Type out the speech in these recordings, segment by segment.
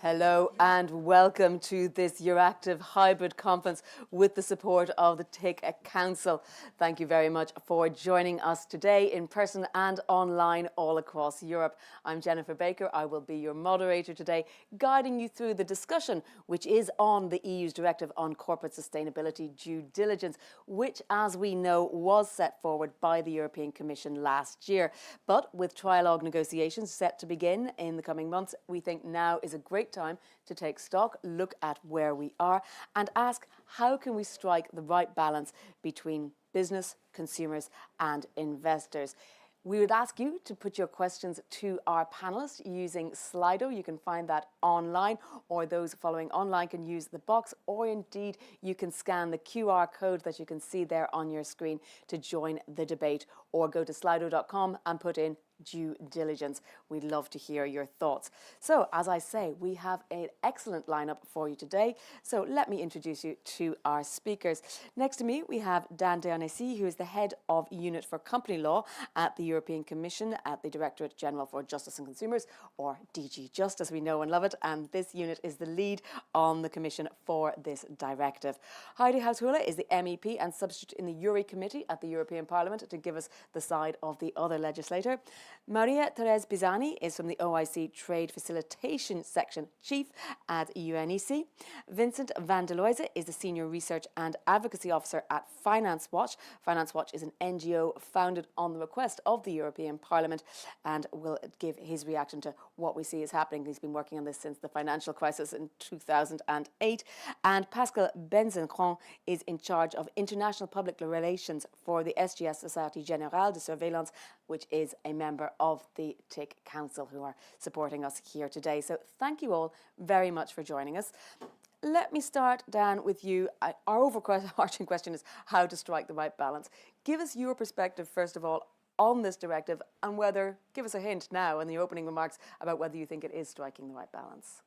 Hello and welcome to this Euractiv hybrid conference with the support of the TIC Council. Thank you very much for joining us today in person and online all across Europe. I'm Jennifer Baker. I will be your moderator today, guiding you through the discussion which is on the EU's directive on corporate sustainability due diligence, which, as we know, was set forward by the European Commission last year. But with trilogue negotiations set to begin in the coming months, we think now is a great time to take stock, look at where we are, and ask how can we strike the right balance between business, consumers, and investors. We would ask you to put your questions to our panellists using Slido. You can find that online, or those following online can use the box, or indeed you can scan the QR code that you can see there on your screen to join the debate, or go to slido.com and put in due diligence. We'd love to hear your thoughts. So, as I say, we have an excellent lineup for you today. So let me introduce you to our speakers. Next to me, we have Dan Dionisi, who is the head of Unit for Company Law at the European Commission at the Directorate General for Justice and Consumers, or DG Justice, we know and love it. And this unit is the lead on the Commission for this directive. Heidi Hautula is the MEP and substitute in the Uri Committee at the European Parliament to give us the side of the other legislator. Maria Therese Pisani is from the OIC Trade Facilitation Section Chief at UNEC. Vincent van der Loise is the Senior Research and Advocacy Officer at Finance Watch. Finance Watch is an NGO founded on the request of the European Parliament and will give his reaction to what we see is happening. He's been working on this since the financial crisis in 2008. And Pascal Benzencron is in charge of international public relations for the SGS Société Générale de Surveillance, which is a member of the TIC Council, who are supporting us here today. So thank you all very much for joining us. Let me start, Dan, with you. Our overarching question is how to strike the right balance. Give us your perspective, first of all, on this directive, and give us a hint now in the opening remarks about whether you think it is striking the right balance.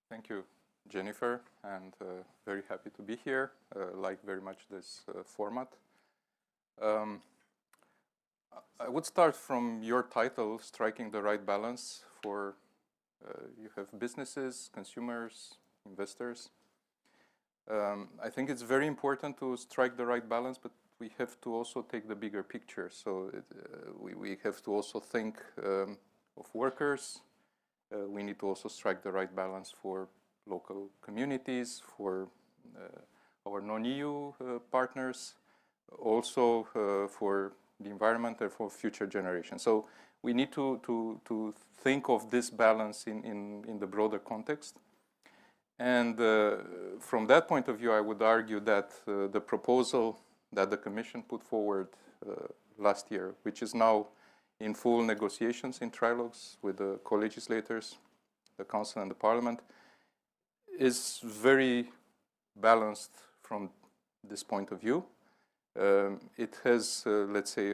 Thank you, Jennifer, and very happy to be here. Like very much this format. I would start from your title, Striking the Right Balance, for you have businesses, consumers, investors. I think it's very important to strike the right balance, but we have to also take the bigger picture. So we have to also think of workers. We need to also strike the right balance for local communities, for our non-EU partners, also for the environment and for future generations. So we need to think of this balance in the broader context. And from that point of view, I would argue that the proposal that the Commission put forward last year, which is now in full negotiations in trilogues with the co-legislators, the Council and the Parliament, is very balanced from this point of view. It has, let's say,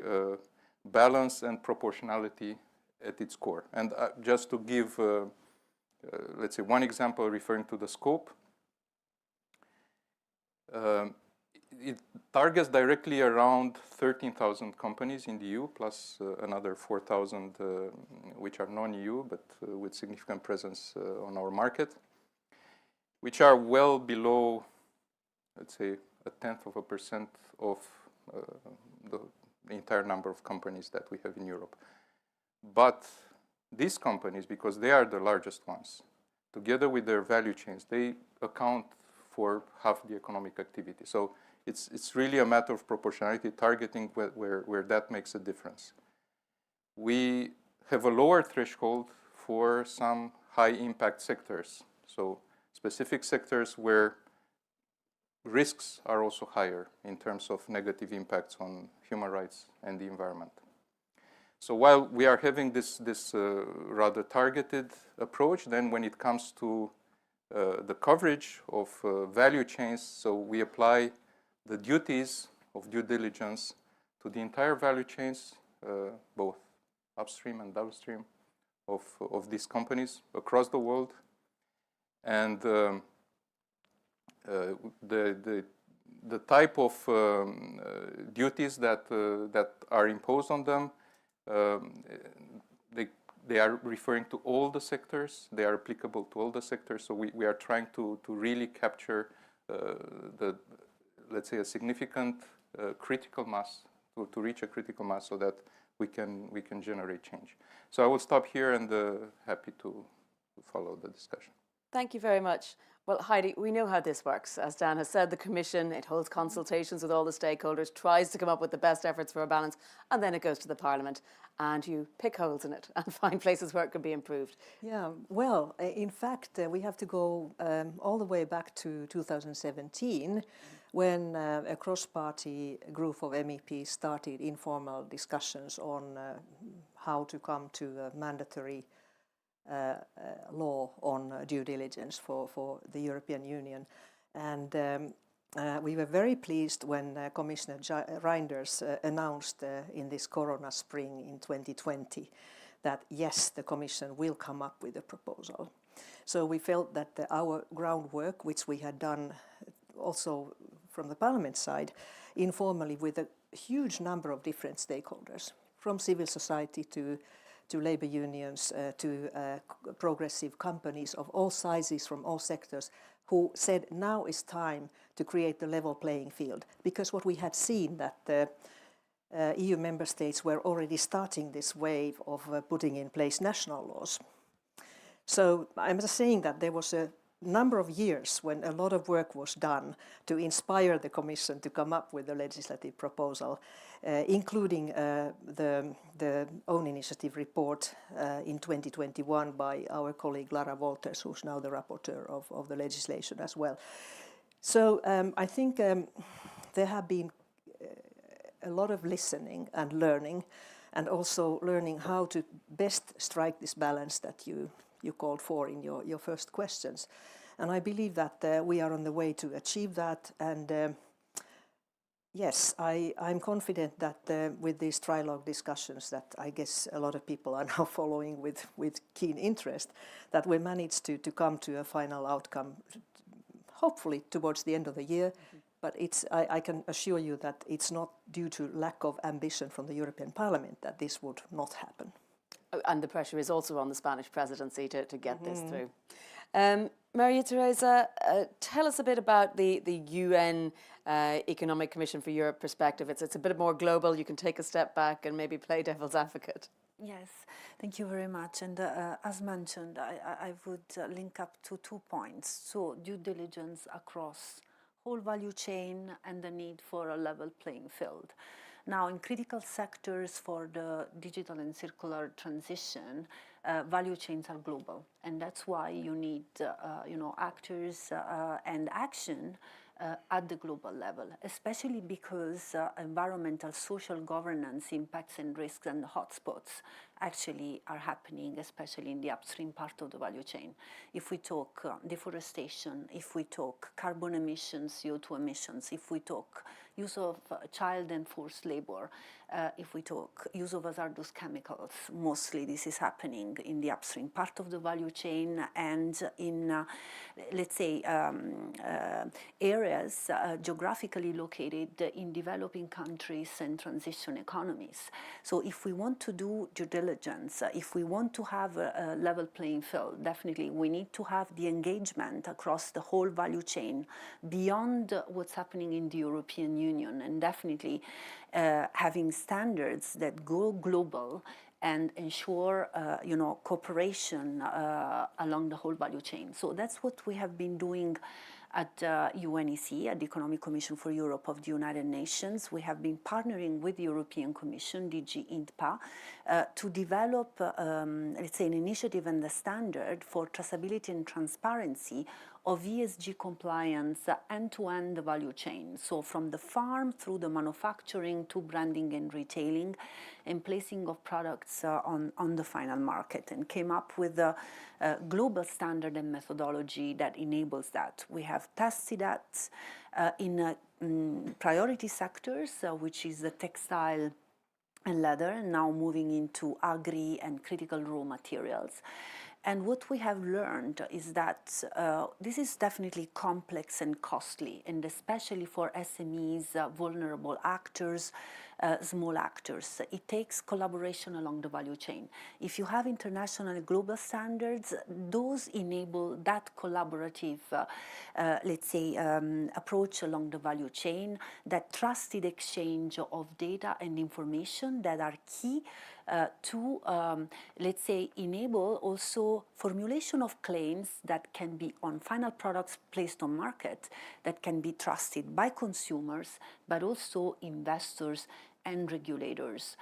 balance and proportionality at its core. And just to give, let's say, one example referring to the scope, it targets directly around 13,000 companies in the EU, plus another 4,000 which are non-EU, but with significant presence on our market, which are well below, let's say, 0.1% of the entire number of companies that we have in Europe. But these companies, because they are the largest ones, together with their value chains, they account for half the economic activity. So it's really a matter of proportionality, targeting where that makes a difference. We have a lower threshold for some high impact sectors. So specific sectors where risks are also higher in terms of negative impacts on human rights and the environment. So while we are having this rather targeted approach, then when it comes to the coverage of value chains, so we apply the duties of due diligence to the entire value chains, both upstream and downstream of these companies across the world. And the type of duties that are imposed on them, they are referring to all the sectors. They are applicable to all the sectors. So we are trying to really capture let's say, a significant critical mass, to reach a critical mass so that we can generate change. So I will stop here and happy to follow the discussion. Thank you very much. Well, Heidi, we know how this works. As Dan has said, the Commission, it holds consultations with all the stakeholders, tries to come up with the best efforts for a balance, and then it goes to the Parliament, and you pick holes in it and find places where it can be improved. Yeah, well, in fact, we have to go all the way back to 2017, when a cross-party group of MEPs started informal discussions on how to come to a mandatory law on due diligence for the European Union. And we were very pleased when Commissioner Reinders announced in this Corona spring in 2020 that yes, the Commission will come up with a proposal. So we felt that our groundwork, which we had done also from the Parliament side, informally with a huge number of different stakeholders, from civil society to labour unions, to progressive companies of all sizes from all sectors, who said now is time to create the level playing field. Because what we had seen that the EU member states were already starting this wave of putting in place national laws. So I'm just saying that there was a number of years when a lot of work was done to inspire the Commission to come up with a legislative proposal, including the own initiative report in 2021 by our colleague Lara Wolters, who's now the rapporteur of the legislation as well. So I think there have been a lot of listening and learning, and also learning how to best strike this balance that you called for in your first questions. And I believe that we are on the way to achieve that. And yes, I'm confident that with these trilogue discussions that I guess a lot of people are now following with keen interest, that we manage to come to a final outcome, hopefully towards the end of the year. Mm-hmm. But I can assure you that it's not due to lack of ambition from the European Parliament that this would not happen. And the pressure is also on the Spanish presidency to get this through. Maria Teresa, tell us a bit about the UN Economic Commission for Europe perspective. It's a bit more global. You can take a step back and maybe play devil's advocate. Yes, thank you very much. And as mentioned, I would link up to 2 points. So due diligence across whole value chain and the need for a level playing field. Now, in critical sectors for the digital and circular transition, value chains are global, and that's why you need, actors and action at the global level, especially because environmental, social governance impacts and risks and hotspots actually are happening, especially in the upstream part of the value chain. If we talk deforestation, if we talk carbon emissions, CO2 emissions, if we talk use of child and forced labor, if we talk use of hazardous chemicals, mostly this is happening in the upstream part of the value chain and in, let's say, areas geographically located in developing countries and transition economies. So if we want to do due diligence, if we want to have a level playing field, definitely we need to have the engagement across the whole value chain beyond what's happening in the European Union, and definitely having standards that go global and ensure, cooperation along the whole value chain. So that's what we have been doing at UNEC, at the Economic Commission for Europe of the United Nations. We have been partnering with the European Commission, DG INTPA, to develop, let's say, an initiative and the standard for traceability and transparency of ESG compliance end-to-end the value chain. So from the farm through the manufacturing to branding and retailing and placing of products on the final market, and came up with a global standard and methodology that enables that. We have tested that in priority sectors, which is the textile and leather, and now moving into agri and critical raw materials. And what we have learned is that this is definitely complex and costly, and especially for SMEs, vulnerable actors, small actors. It takes collaboration along the value chain. If you have international and global standards, those enable that collaborative, let's say, approach along the value chain, that trusted exchange of data and information that are key to, let's say, enable also formulation of claims that can be on final products placed on market, that can be trusted by consumers, but also investors and regulators.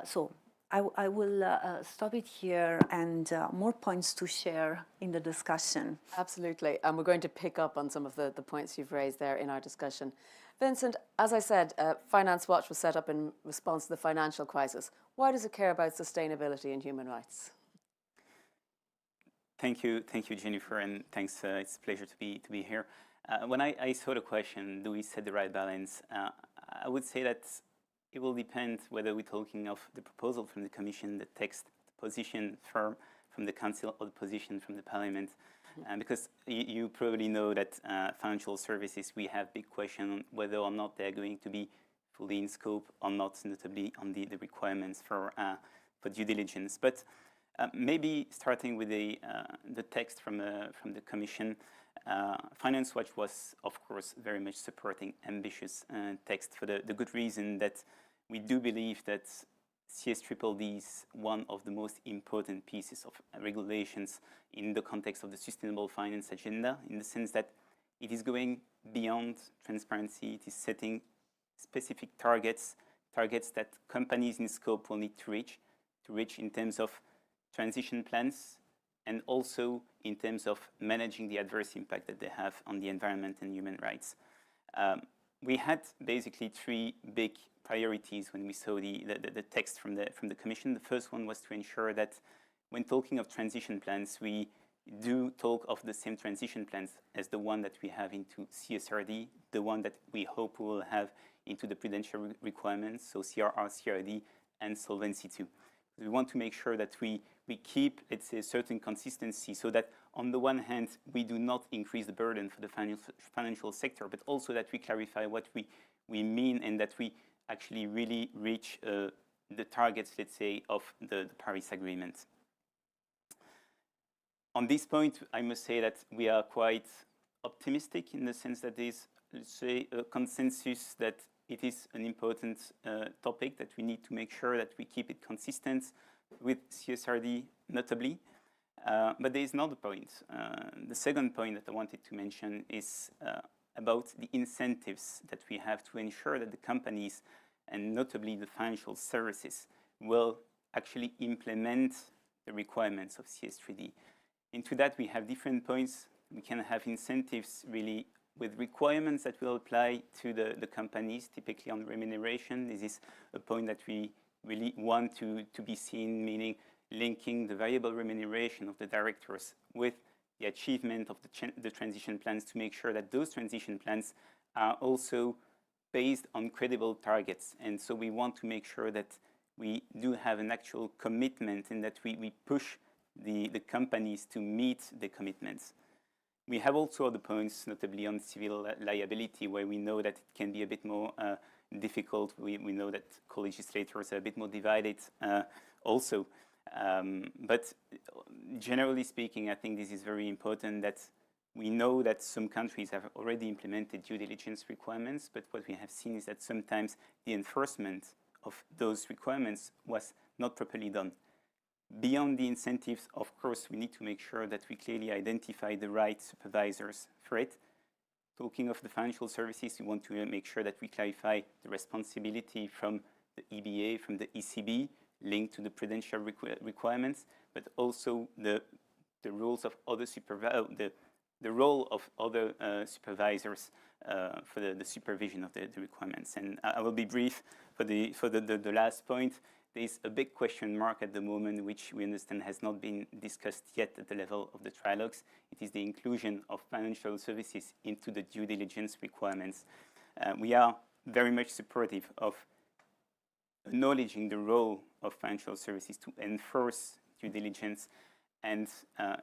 So I will stop it here, and more points to share in the discussion. Absolutely, and we're going to pick up on some of the points you've raised there in our discussion. Vincent, as I said, Finance Watch was set up in response to the financial crisis. Why does it care about sustainability and human rights? Thank you, Jennifer, and thanks. It's a pleasure to be here. When I saw the question, do we set the right balance? I would say that it will depend whether we're talking of the proposal from the Commission, the text, the position from the Council, or the position from the Parliament. Because you probably know that financial services, we have big question on whether or not they're going to be fully in scope or not, notably on the requirements for due diligence. But maybe starting with the text from the Commission, Finance Watch was, of course, very much supporting ambitious text for the good reason that we do believe that CSDDD is one of the most important pieces of regulations in the context of the sustainable finance agenda, in the sense that it is going beyond transparency. It is setting specific targets that companies in scope will need to reach in terms of transition plans, and also in terms of managing the adverse impact that they have on the environment and human rights. We had basically three big priorities when we saw the text from the Commission. The first one was to ensure that when talking of transition plans, we do talk of the same transition plans as the one that we have into CSRD, the one that we hope we will have into the prudential requirements, so CRR, CRD, and Solvency II. We want to make sure that we keep, let's say, a certain consistency, so that on the one hand, we do not increase the burden for the financial sector, but also that we clarify what we mean, and that we actually really reach the targets, let's say, of the Paris Agreement. On this point, I must say that we are quite optimistic in the sense that there's, let's say, a consensus that it is an important topic, that we need to make sure that we keep it consistent with CSRD, notably. But there is another point. The second point that I wanted to mention is about the incentives that we have to ensure that the companies, and notably the financial services, will actually implement the requirements of CSDDD. Into that, we have different points. We can have incentives really with requirements that will apply to the companies, typically on remuneration. This is a point that we really want to be seen, meaning linking the variable remuneration of the directors with the achievement of the transition plans, to make sure that those transition plans are also based on credible targets. And so we want to make sure that we do have an actual commitment, and that we push the companies to meet the commitments. We have also other points, notably on civil liability, where we know that it can be a bit more difficult. We know that co-legislators are a bit more divided also. But generally speaking, I think this is very important, that we know that some countries have already implemented due diligence requirements, but what we have seen is that sometimes the enforcement of those requirements was not properly done. Beyond the incentives, of course, we need to make sure that we clearly identify the right supervisors for it. Talking of the financial services, we want to make sure that we clarify the responsibility from the EBA, from the ECB, linked to the prudential requirements, but also the rules of other the role of other supervisors for the supervision of the requirements. And I will be brief for the last point. There is a big question mark at the moment, which we understand has not been discussed yet at the level of the trilogues. It is the inclusion of financial services into the due diligence requirements. We are very much supportive of acknowledging the role of financial services to enforce due diligence, And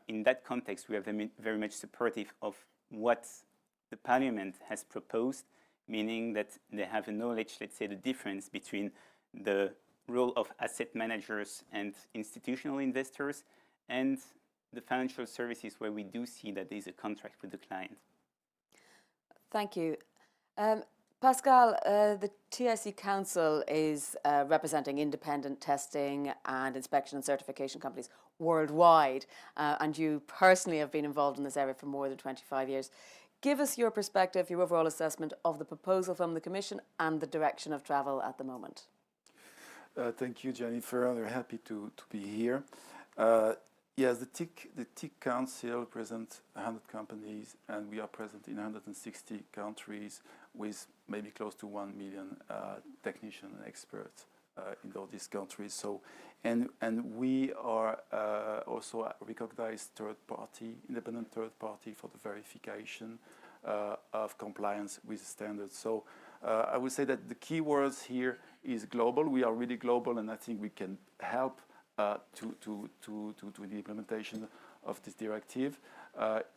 in that context, we are very much supportive of what the Parliament has proposed, meaning that they have a knowledge, let's say, the difference between the role of asset managers and institutional investors and the financial services where we do see that there is a contract with the client. Thank you. Pascal, the TIC Council is representing independent testing and inspection and certification companies worldwide, and you personally have been involved in this area for more than 25 years. Give us your perspective, your overall assessment of the proposal from the Commission and the direction of travel at the moment. Thank you, Jennifer. We're happy to be here. Yes, the TIC Council represents 100 companies, and we are present in 160 countries with maybe close to 1 million technicians and experts in all these countries. So, and we are also a recognized independent third party for the verification of compliance with standards. So I would say that the key words here is global. We are really global, and I think we can help to the implementation of this directive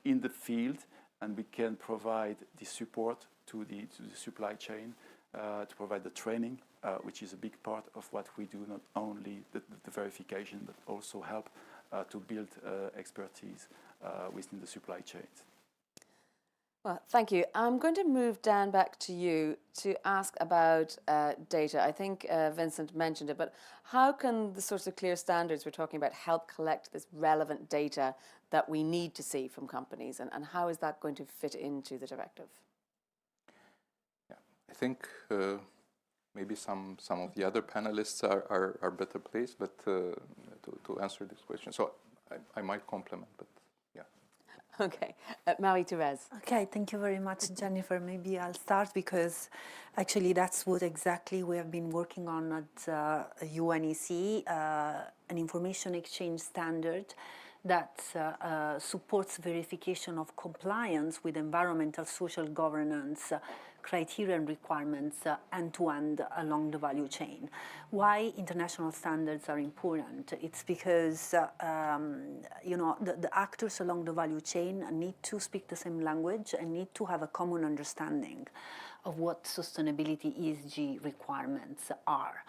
in the field, and we can provide the support to the supply chain, to provide the training, which is a big part of what we do, not only the verification, but also help to build expertise within the supply chains. Well, thank you. I'm going to move Dan back to you to ask about data. I think Vincent mentioned it, but how can the sorts of clear standards we're talking about help collect this relevant data that we need to see from companies, and how is that going to fit into the directive? Yeah, I think maybe some of the other panelists are better placed, but to answer this question. So I might complement, but yeah. Okay, Marie-Thérèse. Okay, thank you very much, Jennifer. Maybe I'll start because actually that's what exactly we have been working on at UNEC, an information exchange standard that supports verification of compliance with environmental, social governance criteria and requirements end-to-end along the value chain. Why international standards are important? It's because the actors along the value chain need to speak the same language and need to have a common understanding of what sustainability ESG requirements are.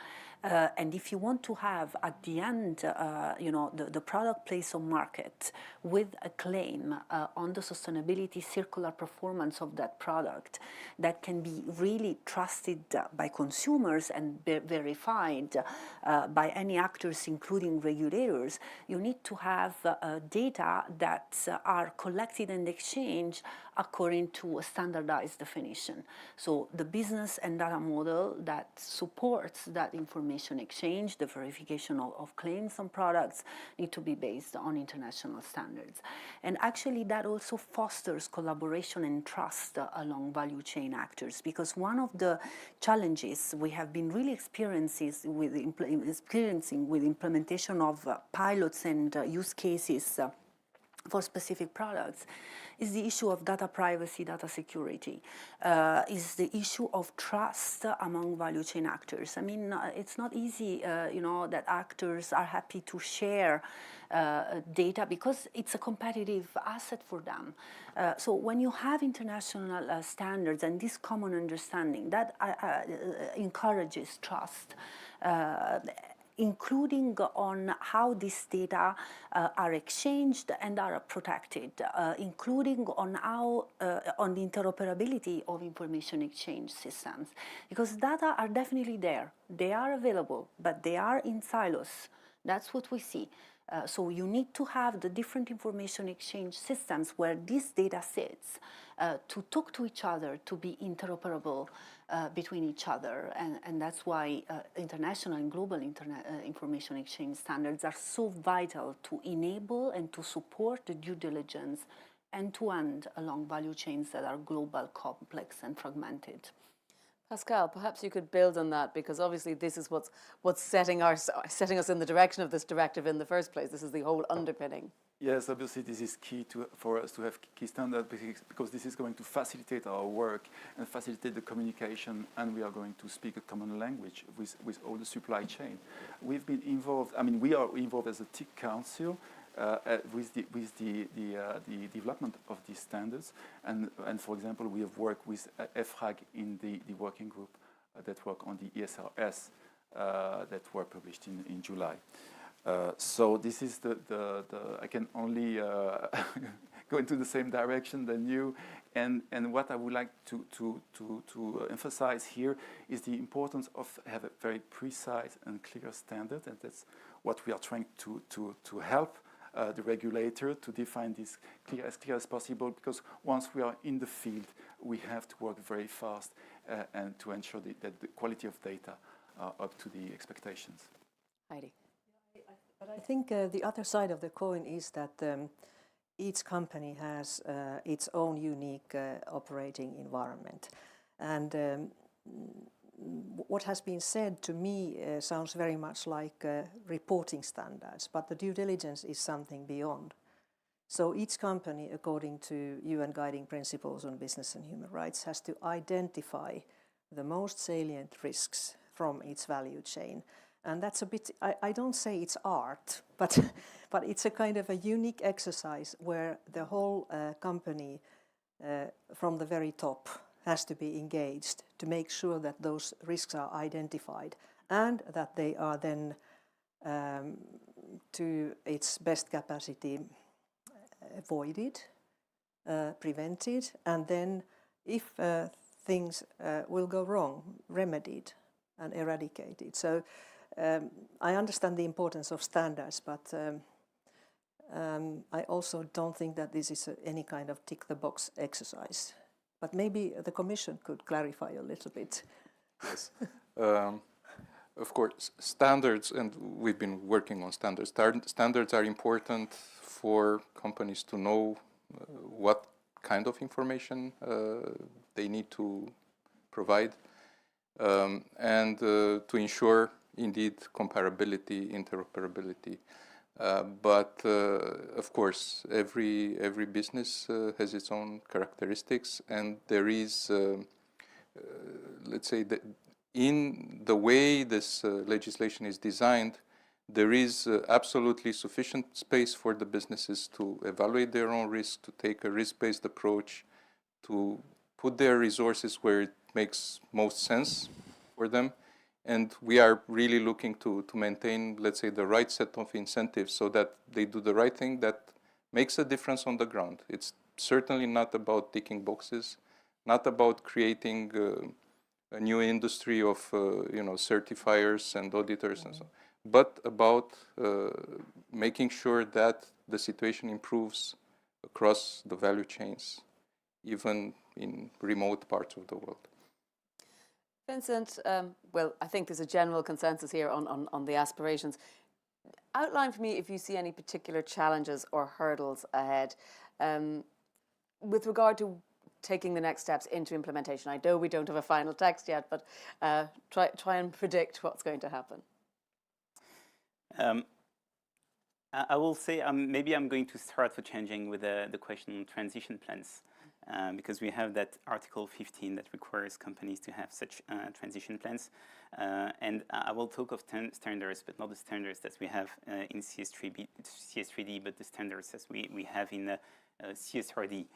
And if you want to have at the end, the product placed on market with a claim on the sustainability circular performance of that product that can be really trusted by consumers and verified by any actors, including regulators, you need to have data that are collected and exchanged according to a standardized definition. So the business and data model that supports that information exchange, the verification of claims on products, need to be based on international standards. And actually that also fosters collaboration and trust along value chain actors, because one of the challenges we have been really experiencing with implementation of pilots and use cases for specific products is the issue of data privacy, data security, is the issue of trust among value chain actors. I mean, it's not easy, that actors are happy to share data because it's a competitive asset for them. So when you have international standards and this common understanding, that encourages trust. Including on how these data are exchanged and are protected, including on how on the interoperability of information exchange systems, because data are definitely there, they are available, but they are in silos. That's what we see. So you need to have the different information exchange systems where this data sits to talk to each other, to be interoperable between each other. And that's why international and global information exchange standards are so vital to enable and to support the due diligence end-to-end along value chains that are global, complex and fragmented. Pascal, perhaps you could build on that, because obviously this is what's setting us in the direction of this directive in the first place. This is the whole underpinning. Yes, obviously this is key for us to have key standards, because this is going to facilitate our work and facilitate the communication, and we are going to speak a common language with all the supply chain. We've been involved, we are involved as a TIC Council with the development of these standards. And for example, we have worked with EFRAG in the working group that work on the ESRS that were published in July. So this is I can only go into the same direction than you. And what I would like to emphasize here is the importance of have a very precise and clear standard, and that's what we are trying to help the regulator to define this as clear as possible, because once we are in the field, we have to work very fast and to ensure that the quality of data are up to the expectations. Heidi. But I think the other side of the coin is that each company has its own unique operating environment. And what has been said to me sounds very much like reporting standards, but the due diligence is something beyond. So each company, according to UN Guiding Principles on Business and Human Rights, has to identify the most salient risks from its value chain. And that's a bit, I don't say it's art, but it's a kind of a unique exercise where the whole company from the very top has to be engaged to make sure that those risks are identified and that they are then to its best capacity avoided, prevented, and then if things will go wrong, remedied and eradicated. So I understand the importance of standards, but I also don't think that this is any kind of tick-the-box exercise. But maybe the Commission could clarify a little bit. Yes. Of course, standards, and we've been working on standards. Standards are important for companies to know what kind of information they need to provide, and to ensure indeed comparability, interoperability. But of course, every business has its own characteristics, and there is, let's say, in the way this legislation is designed, there is absolutely sufficient space for the businesses to evaluate their own risk, to take a risk-based approach, to put their resources where it makes most sense for them. And we are really looking to maintain, let's say, the right set of incentives so that they do the right thing that makes a difference on the ground. It's certainly not about ticking boxes, not about creating a new industry of certifiers and auditors and so on, but about making sure that the situation improves across the value chains, even in remote parts of the world. Vincent, well, I think there's a general consensus here on the aspirations. Outline for me if you see any particular challenges or hurdles ahead with regard to taking the next steps into implementation. I know we don't have a final text yet, but try and predict what's going to happen. I will say maybe I'm going to start with changing with the question on transition plans. Because we have that Article 15 that requires companies to have such transition plans. And I will talk of standards, but not the standards that we have in CS3D, but the standards as we have in CSRD.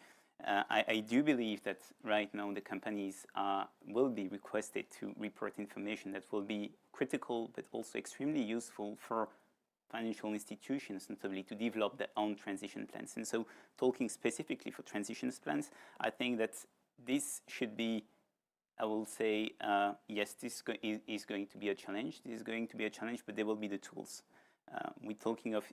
I do believe that right now the companies will be requested to report information that will be critical, but also extremely useful for financial institutions, notably, to develop their own transition plans. And so, talking specifically for transition plans, I think that this should be, I will say, yes, this is going to be a challenge. This is going to be a challenge, but there will be the tools. We're talking of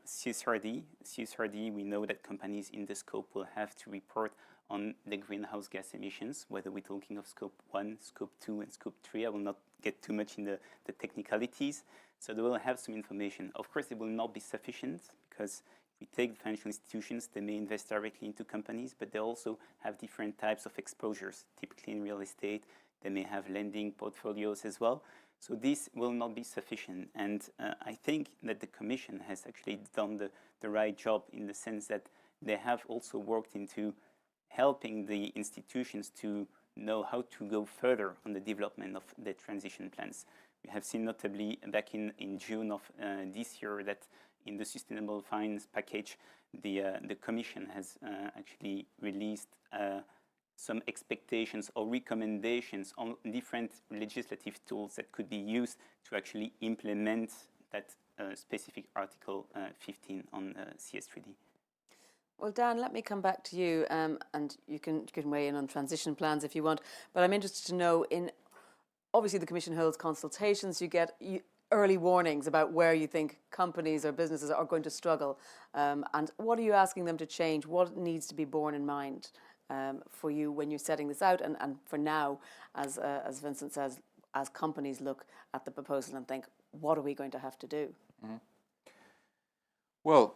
CSRD. CSRD, we know that companies in the scope will have to report on the greenhouse gas emissions, whether we're talking of scope 1, scope 2, and scope 3. I will not get too much in the technicalities. So they will have some information. Of course, it will not be sufficient because if we take the financial institutions, they may invest directly into companies, but they also have different types of exposures. Typically in real estate, they may have lending portfolios as well. So this will not be sufficient. And I think that the Commission has actually done the right job in the sense that they have also worked into helping the institutions to know how to go further on the development of the transition plans. We have seen notably back in June of this year that in the sustainable finance package, the Commission has actually released some expectations or recommendations on different legislative tools that could be used to actually implement that specific Article 15 on CS3D. Well, Dan, let me come back to you, and you can weigh in on transition plans if you want. But I'm interested to know, obviously the Commission holds consultations, you get early warnings about where you think companies or businesses are going to struggle. And what are you asking them to change? What needs to be borne in mind for you when you're setting this out? And for now, as Vincent says, as companies look at the proposal and think, what are we going to have to do? Mm-hmm. Well,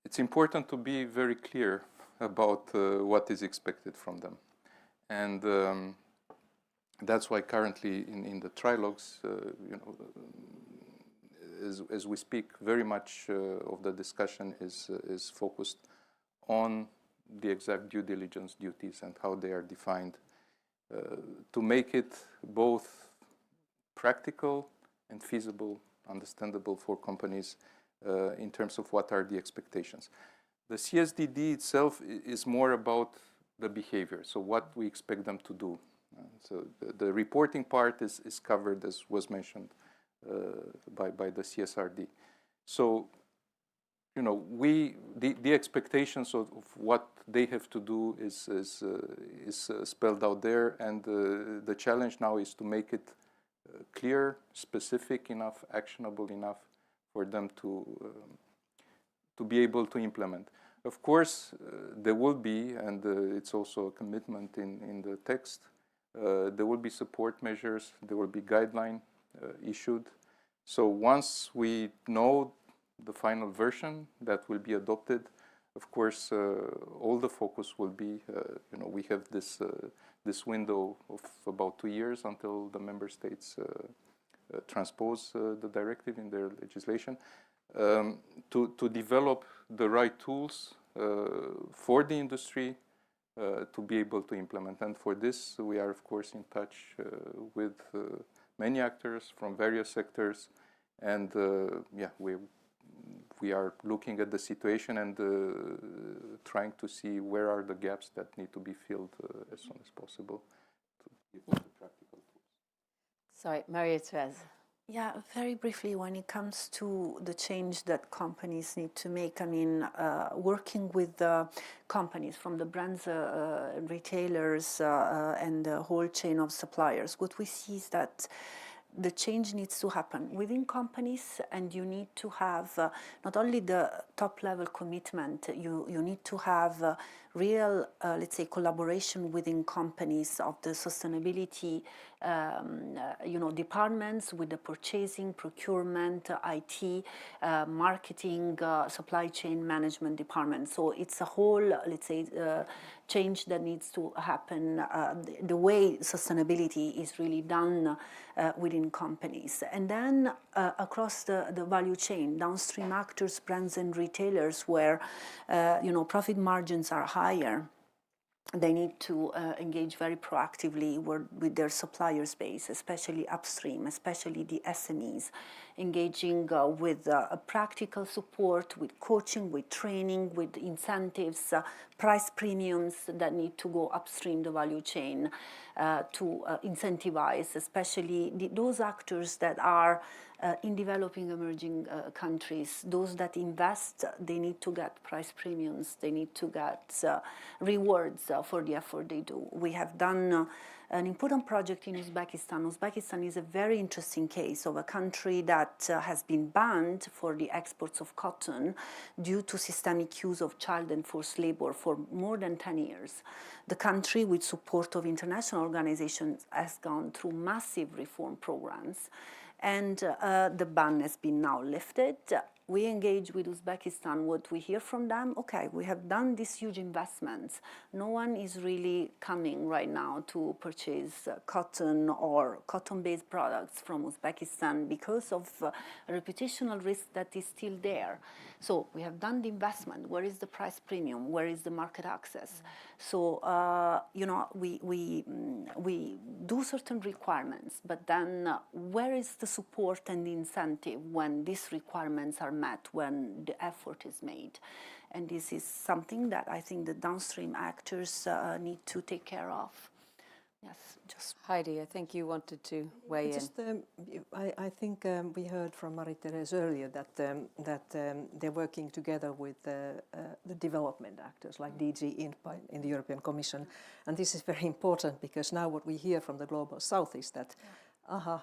it's important to be very clear about what is expected from them. And that's why currently in the trilogues, as we speak, very much of the discussion is focused on the exact due diligence duties and how they are defined to make it both practical and feasible, understandable for companies in terms of what are the expectations. The CSDD itself is more about the behavior, so what we expect them to do. So the reporting part is covered, as was mentioned by the CSRD. So, the expectations of what they have to do is spelled out there, and the challenge now is to make it clear, specific enough, actionable enough for them to be able to implement. Of course, there will be, and it's also a commitment in the text, there will be support measures, there will be guideline issued. So once we know the final version that will be adopted, of course, all the focus will be, we have this window of about 2 years until the member states transpose the directive in their legislation, to develop the right tools for the industry to be able to implement. And for this, we are, of course, in touch with many actors from various sectors. And we are looking at the situation and trying to see where are the gaps that need to be filled as soon as possible to give them the practical tools. Sorry, Maria-Therese. Yeah, very briefly, when it comes to the change that companies need to make, I mean, working with companies from the brands, retailers, and the whole chain of suppliers, what we see is that the change needs to happen within companies, and you need to have not only the top-level commitment, you need to have real, let's say, collaboration within companies of the sustainability, departments with the purchasing, procurement, IT, marketing, supply chain management department. So it's a whole, let's say, change that needs to happen, the way sustainability is really done within companies. And then across the value chain, downstream actors, brands and retailers where, profit margins are higher, they need to engage very proactively with their supplier base, especially upstream, especially the SMEs, engaging with practical support, with coaching, with training, with incentives, price premiums that need to go upstream the value chain to incentivize, especially those actors that are in developing emerging countries. Those that invest, they need to get price premiums, they need to get rewards for the effort they do. We have done an important project in Uzbekistan. Uzbekistan is a very interesting case of a country that has been banned for the exports of cotton due to systemic use of child and forced labor for more than 10 years. The country, with support of international organizations, has gone through massive reform programs, and the ban has been now lifted. we engage with Uzbekistan, what we hear from them, okay, we have done these huge investments. No one is really coming right now to purchase cotton or cotton-based products from Uzbekistan because of a reputational risk that is still there. So we have done the investment. Where is the price premium? Where is the market access? So, you know, we do certain requirements, but then where is the support and the incentive when these requirements are met, when the effort is made? And this is something that I think the downstream actors need to take care of. Yes, just Heidi, I think you wanted to weigh in. I think we heard from Marie-Thérèse earlier that they're working together with the development actors like DG in the European Commission, and this is very important because now what we hear from the Global South is that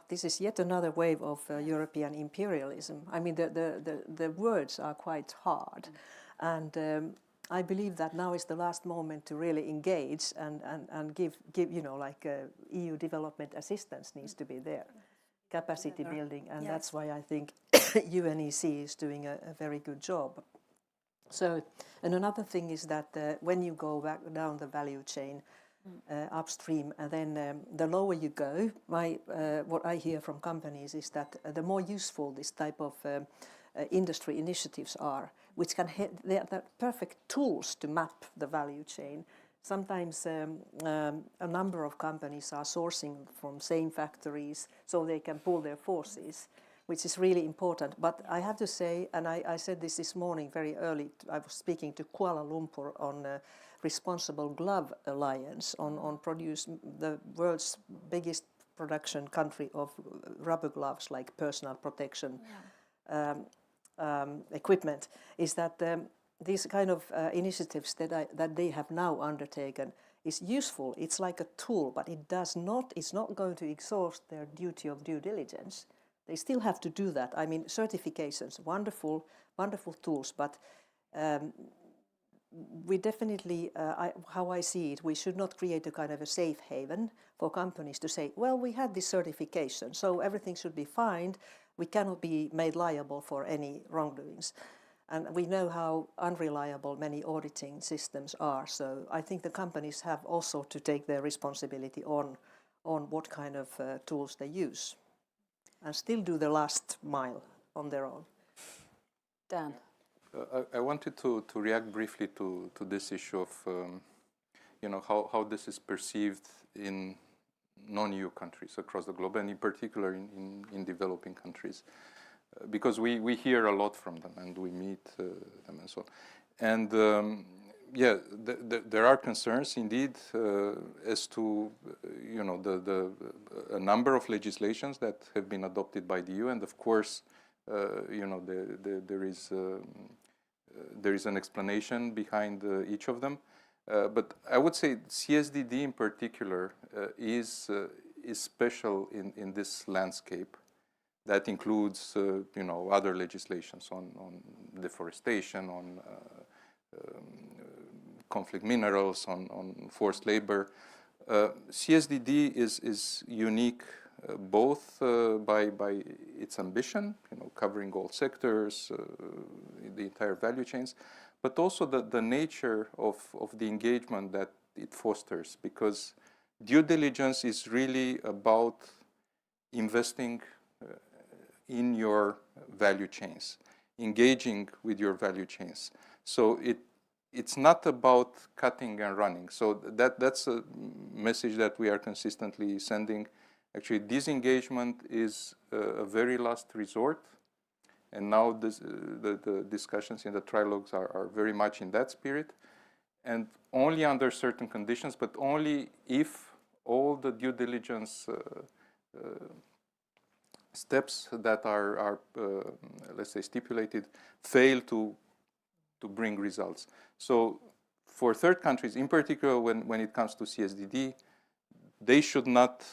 this is yet another wave of European imperialism. I mean, the words are quite hard, and I believe that now is the last moment to really engage and give you know, like EU development assistance needs to be there, capacity building, and that's why I think UNEC is doing a very good job. So, and another thing is that when you go back down the value chain, upstream, and then the lower you go, what I hear from companies is that the more useful this type of industry initiatives are, which can they are the perfect tools to map the value chain. Sometimes a number of companies are sourcing from same factories, so they can pool their forces, which is really important. But I have to say, and I said this morning very early, I was speaking to Kuala Lumpur on Responsible Glove Alliance on produce the world's biggest production country of rubber gloves, like personal protection equipment, is that these kind of initiatives that they have now undertaken is useful. It's like a tool, but it's not going to exhaust their duty of due diligence. They still have to do that. I mean, certifications, wonderful tools, but we definitely, how I see it, we should not create a kind of a safe haven for companies to say, well, we had this certification, so everything should be fine. We cannot be made liable for any wrongdoings. And we know how unreliable many auditing systems are. So I think the companies have also to take their responsibility on what kind of tools they use and still do the last mile on their own. Dan. I wanted to react briefly to this issue of you know, how this is perceived in non-EU countries across the globe, and in particular in developing countries, because we hear a lot from them and we meet them and so on. And yeah, there are concerns indeed as to you know a number of legislations that have been adopted by the EU, and of course you know there is an explanation behind each of them. But I would say CSDD in particular is special in this landscape that includes you know, other legislations on deforestation, on conflict minerals, on forced labor. CSDD is unique both by its ambition, you know, covering all sectors, the entire value chains, but also the nature of the engagement that it fosters, because due diligence is really about investing in your value chains, engaging with your value chains. So it's not about cutting and running. So that's a message that we are consistently sending. Actually, disengagement is a very last resort. And now the discussions in the trilogues are very much in that spirit, and only under certain conditions, but only if all the due diligence steps that are let's say, stipulated fail to bring results. So for third countries, in particular when it comes to CSDD, they should not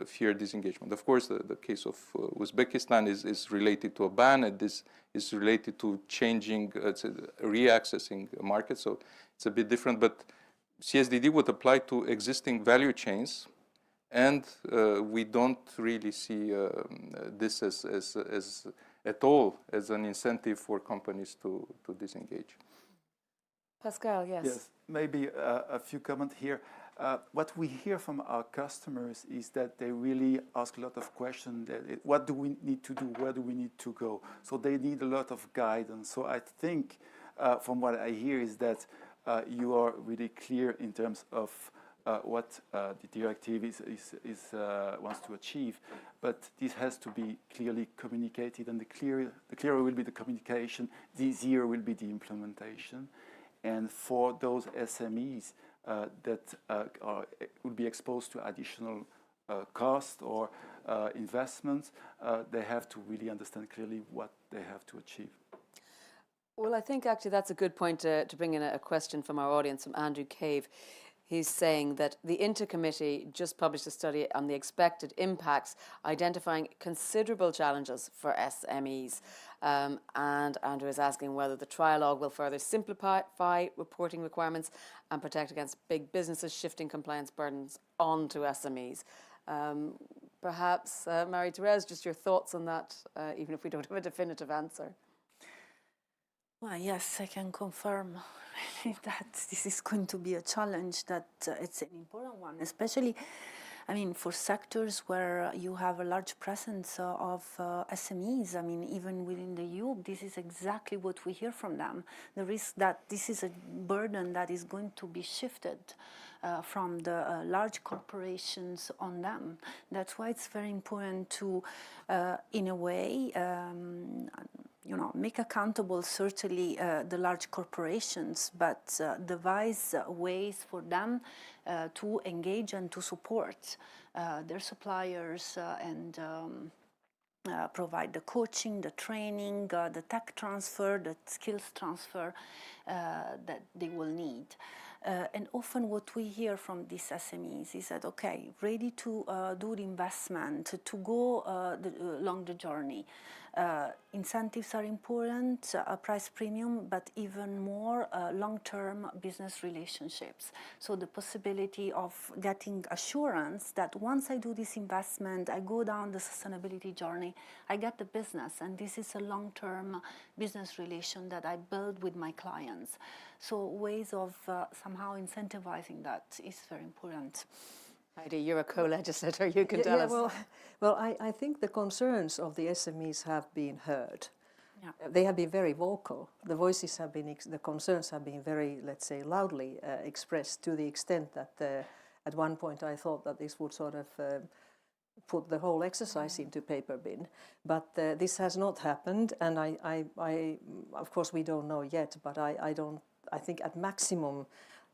fear disengagement. Of course, the case of Uzbekistan is related to a ban, and this is related to changing, reaccessing a market, so it's a bit different. But CSDD would apply to existing value chains, and we don't really see this as at all as an incentive for companies to disengage. Pascal, yes. Yes, maybe a few comments here. What we hear from our customers is that they really ask a lot of questions. What do we need to do? Where do we need to go? So they need a lot of guidance. So I think from what I hear is that you are really clear in terms of what the directive wants to achieve, but this has to be clearly communicated, and the clearer will be the communication, the easier will be the implementation. And for those SMEs that will be exposed to additional cost or investments, they have to really understand clearly what they have to achieve. Well, I think actually that's a good point to bring in a question from our audience, from Andrew Cave. He's saying that the Intercommittee just published a study on the expected impacts, identifying considerable challenges for SMEs. And Andrew is asking whether the trialogue will further simplify reporting requirements and protect against big businesses shifting compliance burdens onto SMEs. Perhaps, Marie-Thérèse, just your thoughts on that, even if we don't have a definitive answer. Well, yes, I can confirm that this is going to be a challenge, that it's an important one, especially, I mean, for sectors where you have a large presence of SMEs. I mean, even within the EU, this is exactly what we hear from them. The risk that this is a burden that is going to be shifted from the large corporations on them. That's why it's very important to, in a way, make accountable certainly the large corporations, but devise ways for them to engage and to support their suppliers and provide the coaching, the training, the tech transfer, the skills transfer that they will need. And often what we hear from these SMEs is that, okay, ready to do the investment, to go along the journey. Incentives are important, a price premium, but even more long-term business relationships. So the possibility of getting assurance that once I do this investment, I go down the sustainability journey, I get the business, and this is a long-term business relation that I build with my clients. So ways of somehow incentivizing that is very important. Heidi, you're a co-legislator, you can tell us. Well, I think the concerns of the SMEs have been heard. Yeah. They have been very vocal. The voices have been, the concerns have been very, let's say, loudly expressed, to the extent that at one point I thought that this would sort of put the whole exercise into paper bin. But this has not happened, and I of course we don't know yet, but I think at maximum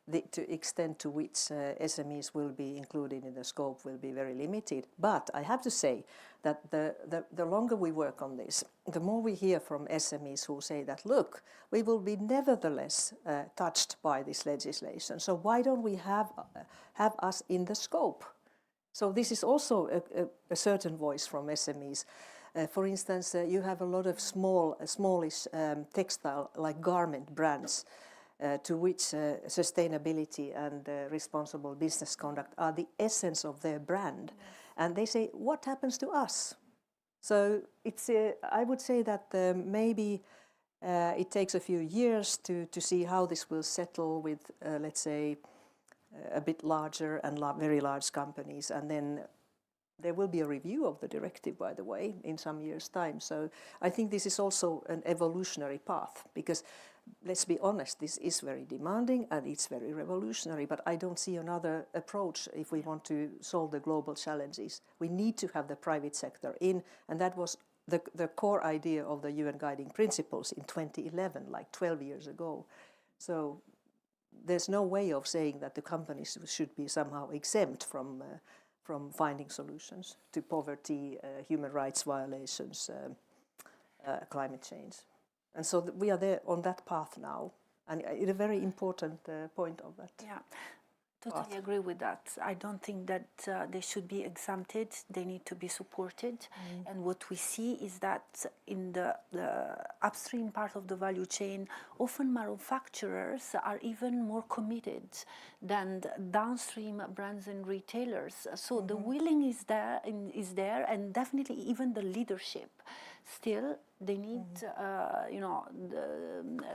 the extent to which SMEs will be included in the scope will be very limited. But I have to say that the longer we work on this, the more we hear from SMEs who say that, look, we will be nevertheless touched by this legislation. So why don't we have us in the scope? So this is also a certain voice from SMEs. For instance, you have a lot of smallish textile, like garment brands, to which sustainability and responsible business conduct are the essence of their brand. And they say, what happens to us? So it's, I would say that maybe it takes a few years to see how this will settle with, let's say, a bit larger and very large companies. And then there will be a review of the directive, by the way, in some years' time. So I think this is also an evolutionary path, because let's be honest, this is very demanding and it's very revolutionary, but I don't see another approach if we want to solve the global challenges. We need to have the private sector in, and that was the core idea of the UN Guiding Principles in 2011, like 12 years ago. So there's no way of saying that the companies should be somehow exempt from finding solutions to poverty, human rights violations, climate change. And so we are there on that path now, and it's a very important point of that. Yeah, totally agree with that. I don't think that they should be exempted. They need to be supported. And what we see is that in the upstream part of the value chain, often manufacturers are even more committed than the downstream brands and retailers. So the willing is there, and definitely even the leadership Still, they need,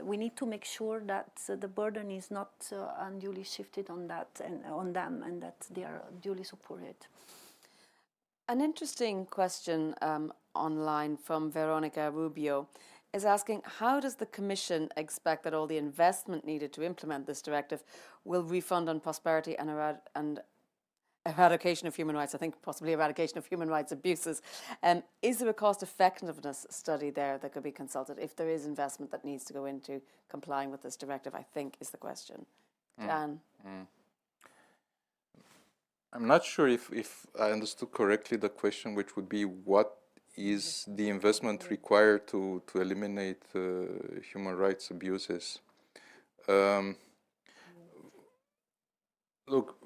we need to make sure that the burden is not unduly shifted on that and on them, and that they are duly supported. An interesting question online from Veronica Rubio is asking, how does the Commission expect that all the investment needed to implement this directive will refund on prosperity and eradication of human rights, I think possibly eradication of human rights abuses? Is there a cost effectiveness study there that could be consulted if there is investment that needs to go into complying with this directive, I think is the question. Jan? I'm not sure if I understood correctly the question, which would be what is the investment required to eliminate human rights abuses? Look,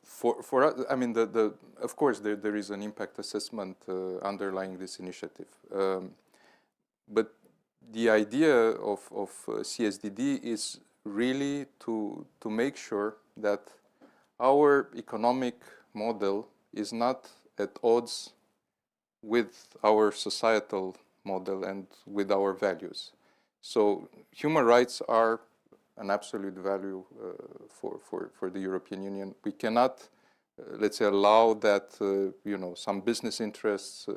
for us, I mean, of course, there is an impact assessment underlying this initiative. But the idea of CSDD is really to make sure that our economic model is not at odds with our societal model and with our values. So human rights are an absolute value for the European Union. We cannot, let's say, allow that some business interests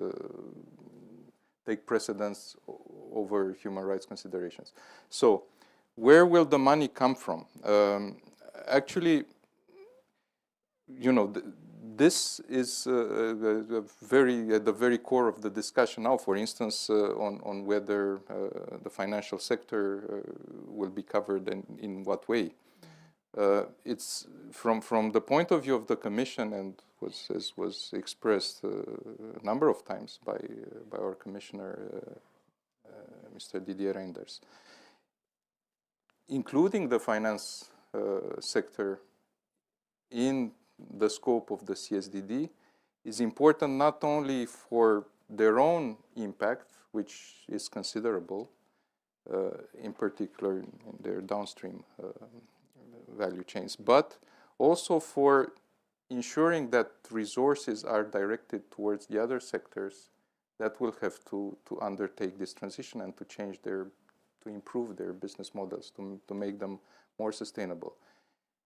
take precedence over human rights considerations. So where will the money come from? Actually, this is at the very core of the discussion now, for instance, on whether the financial sector will be covered and in what way. It's from the point of view of the Commission, and was expressed a number of times by our Commissioner, Mr. Didier Reynders, including the finance sector in the scope of the CSDD is important not only for their own impact, which is considerable, in particular in their downstream value chains, but also for ensuring that resources are directed towards the other sectors that will have to undertake this transition and to improve their business models, to make them more sustainable.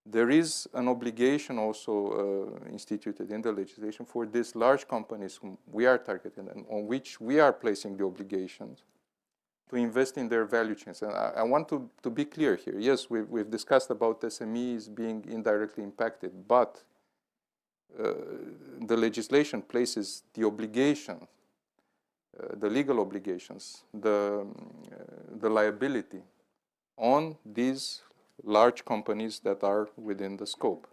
There is an obligation also instituted in the legislation for these large companies whom we are targeting and on which we are placing the obligations to invest in their value chains. And I want to be clear here. Yes, we've discussed about SMEs being indirectly impacted, but the legislation places the obligation, the legal obligations, the liability on these large companies that are within the scope.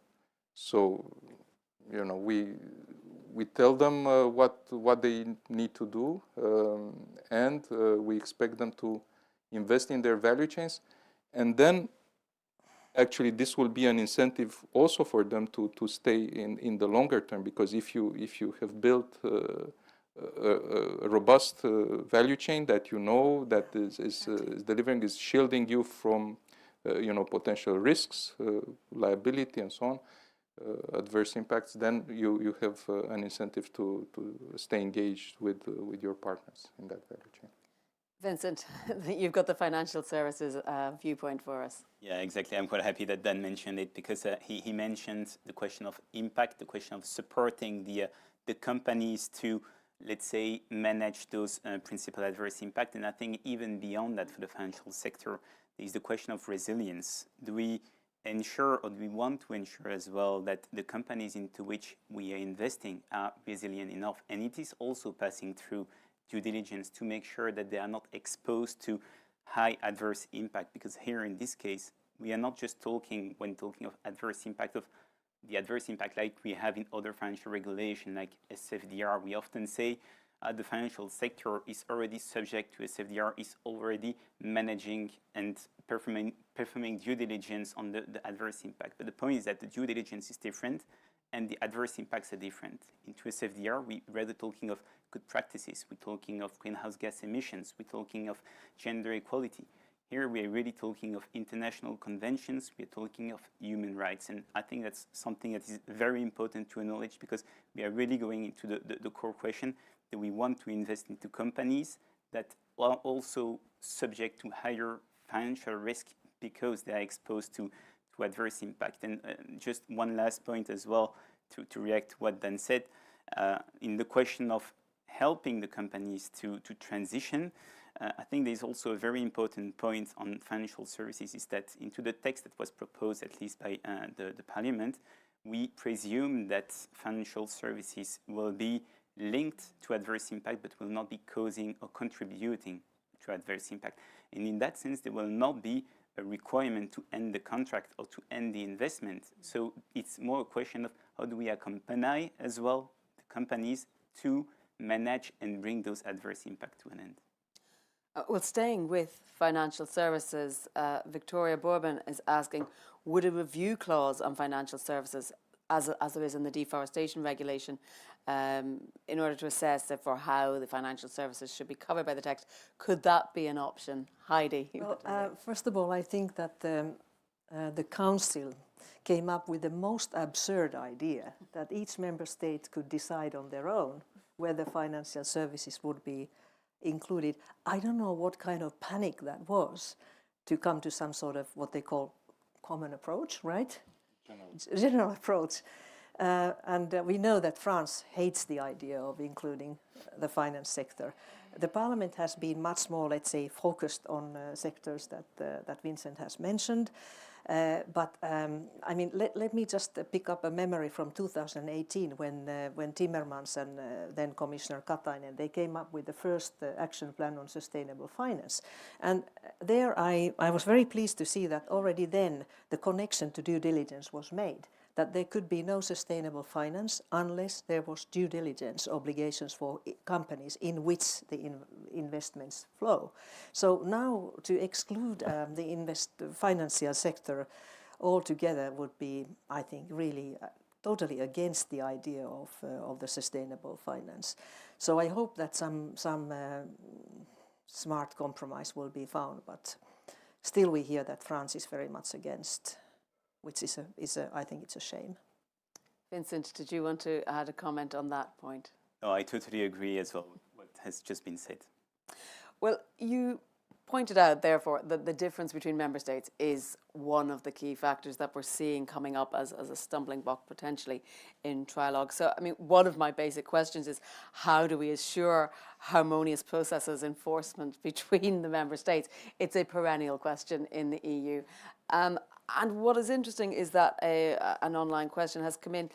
So, we tell them what they need to do, and we expect them to invest in their value chains, and then actually this will be an incentive also for them to stay in the longer term, because if you have built a robust value chain that that is delivering, is shielding you from potential risks, liability, and so on, adverse impacts, then you have an incentive to stay engaged with your partners in that value chain. Vincent, you've got the financial services viewpoint for us. Yeah, exactly. I'm quite happy that Dan mentioned it, because he mentioned the question of impact, the question of supporting the companies to, let's say, manage those principal adverse impact. And I think even beyond that, for the financial sector, is the question of resilience. Do we ensure, or do we want to ensure as well, that the companies into which we are investing are resilient enough? And it is also passing through due diligence to make sure that they are not exposed to high adverse impact. Because here in this case, we are not just talking, when talking of adverse impact, of the adverse impact like we have in other financial regulation, like SFDR. We often say the financial sector is already subject to SFDR, is already managing and performing due diligence on the adverse impact. But the point is that the due diligence is different and the adverse impacts are different. Into SFDR, we're rather talking of good practices. We're talking of greenhouse gas emissions. We're talking of gender equality. Here we are really talking of international conventions. We're talking of human rights. And I think that's something that is very important to acknowledge, because we are really going into the core question. that we want to invest into companies that are also subject to higher financial risk because they are exposed to adverse impact. And just one last point as well to react to what Dan said. In the question of helping the companies to transition, I think there's also a very important point on financial services is that into the text that was proposed, at least by the Parliament, we presume that financial services will be linked to adverse impact but will not be causing or contributing to adverse impact. And in that sense, there will not be a requirement to end the contract or to end the investment. So it's more a question of how do we accompany as well the companies to manage and bring those adverse impact to an end. Well, staying with financial services, Victoria Bourbon is asking, would a review clause on financial services, as there is in the deforestation regulation, in order to assess if or how the financial services should be covered by the text, could that be an option? Heidi? Well, first of all, I think that the Council came up with the most absurd idea that each member state could decide on their own whether financial services would be included. I don't know what kind of panic that was to come to some sort of what they call common approach, right? General approach. And we know that France hates the idea of including the finance sector. The Parliament has been much more, let's say, focused on sectors that Vincent has mentioned. I mean, let me just pick up a memory from 2018 when Timmermans and then Commissioner Katainen, they came up with the first action plan on sustainable finance. And there I was very pleased to see that already then the connection to due diligence was made, that there could be no sustainable finance unless there was due diligence obligations for companies in which the investments flow. So now to exclude the financial sector altogether would be, I think, really totally against the idea of the sustainable finance. So I hope that some smart compromise will be found, but still we hear that France is very much against, which is I think it's a shame. Vincent, did you want to add a comment on that point? No, I totally agree as well with what has just been said. Well, you pointed out, therefore, that the difference between member states is one of the key factors that we're seeing coming up as a stumbling block potentially in trilogue. So, I mean, one of my basic questions is how do we assure harmonious processes enforcement between the member states? It's a perennial question in the EU. And what is interesting is that an online question has come in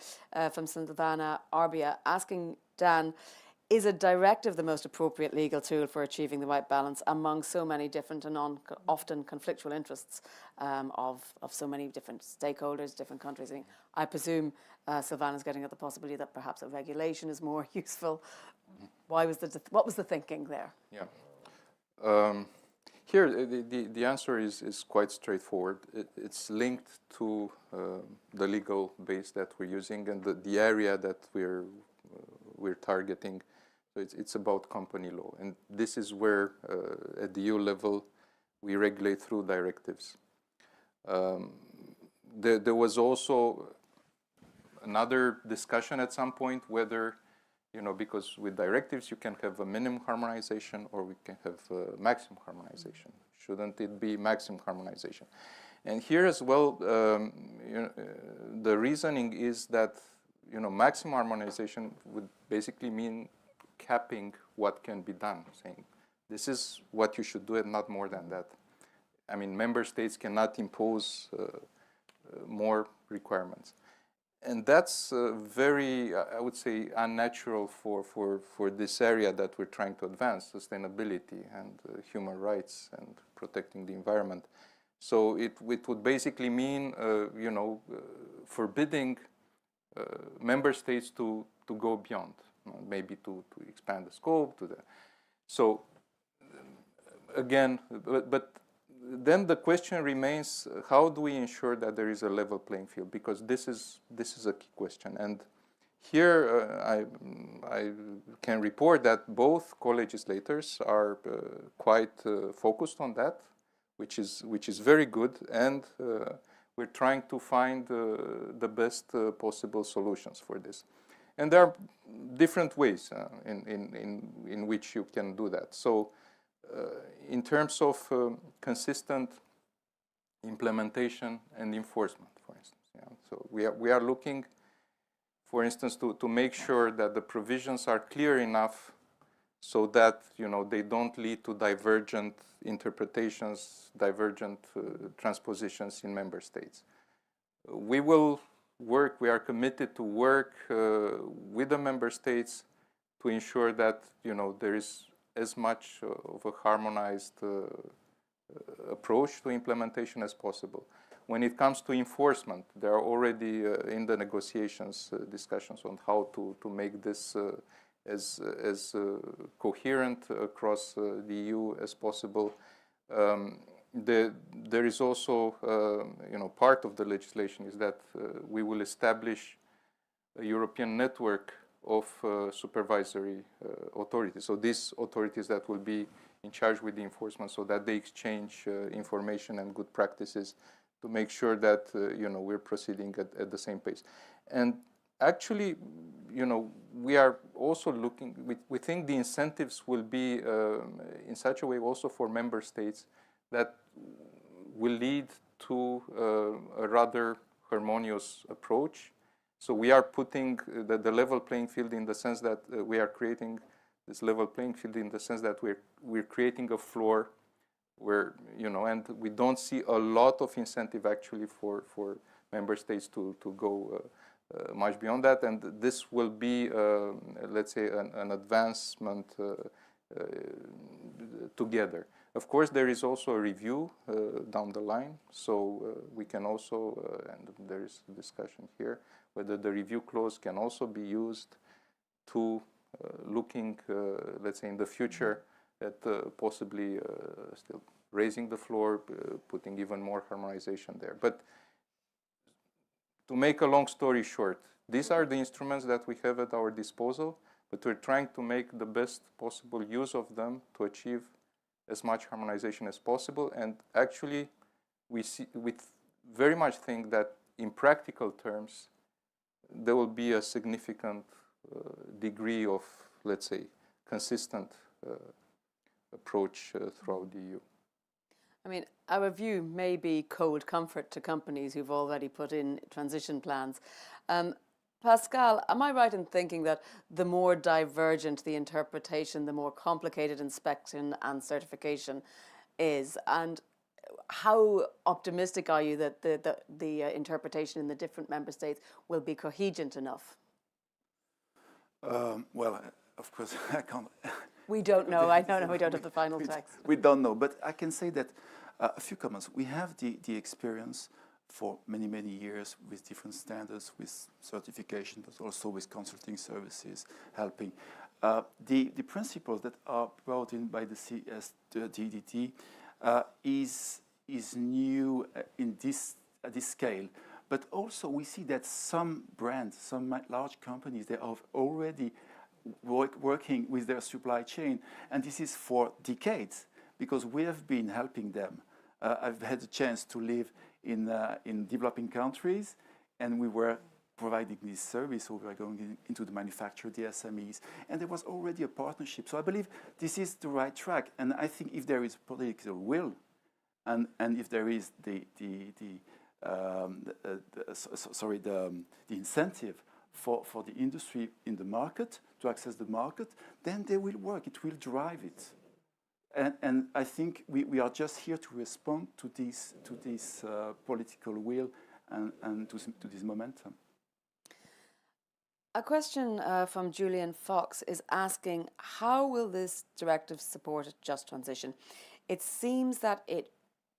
from Silvana Arbia asking Dan, is a directive the most appropriate legal tool for achieving the right balance among so many different and often conflictual interests of so many different stakeholders, different countries? I presume Silvana's getting at the possibility that perhaps a regulation is more useful. What was the thinking there? Yeah. Here, the answer is quite straightforward. It's linked to the legal base that we're using and the area that we're targeting. So it's about company law, and this is where at the EU level we regulate through directives. There was also another discussion at some point whether, because with directives you can have a minimum harmonization or we can have maximum harmonization. Shouldn't it be maximum harmonization? And here as well, the reasoning is that maximum harmonization would basically mean capping what can be done, saying this is what you should do and not more than that. I mean, member states cannot impose more requirements. And that's very, I would say, unnatural for this area that we're trying to advance, sustainability and human rights and protecting the environment. So it would basically mean, forbidding member states to go beyond, maybe to expand the scope to the. So again, but then the question remains: how do we ensure that there is a level playing field? Because this is a key question. And here I can report that both co-legislators are quite focused on that, which is very good, and we're trying to find the best possible solutions for this. And there are different ways in which you can do that. So in terms of consistent implementation and enforcement, for instance. Yeah? So we are looking, for instance, to make sure that the provisions are clear enough so that they don't lead to divergent interpretations, divergent transpositions in member states. We are committed to work with the member states to ensure that there is as much of a harmonized approach to implementation as possible. When it comes to enforcement, there are already in the negotiations discussions on how to make this as coherent across the EU as possible. There is also, part of the legislation is that we will establish a European network of supervisory authorities. So these authorities that will be in charge with the enforcement, so that they exchange information and good practices to make sure that we're proceeding at the same pace. And actually, we are also looking. We think the incentives will be in such a way also for member states that will lead to a rather harmonious approach. So we are putting the level playing field in the sense that we are creating this level playing field in the sense that we're creating a floor where, and we don't see a lot of incentive actually for member states to go much beyond that. And this will be, let's say, an advancement together. Of course, there is also a review down the line, so we can also, and there is a discussion here, whether the review clause can also be used to looking, let's say, in the future at possibly still raising the floor, putting even more harmonization there. But to make a long story short, these are the instruments that we have at our disposal, but we're trying to make the best possible use of them to achieve as much harmonization as possible. And actually, we very much think that in practical terms, there will be a significant degree of, let's say, consistent approach throughout the EU. I mean, our view may be cold comfort to companies who've already put in transition plans. Pascal, am I right in thinking that the more divergent the interpretation, the more complicated inspection and certification is? And how optimistic are you that the interpretation in the different member states will be coherent enough? Well, of course, I can't. We don't know. I know we don't have the final text. We don't know, but I can say that a few comments. We have the experience for many, many years with different standards, with certification, but also with consulting services helping. The principles that are brought in by the CSDDT is new in this scale. But also we see that some brands, some large companies, they are already working with their supply chain. And this is for decades, because we have been helping them. I've had a chance to live in developing countries, and we were providing this service, so we were going into the manufacturer, the SMEs, and there was already a partnership. So I believe this is the right track. And I think if there is political will, and if there is the incentive for the industry in the market to access the market, then they will work. It will drive it, and I think we are just here to respond to this political will and to this momentum. A question from Julian Fox is asking, how will this directive support a just transition? It seems that it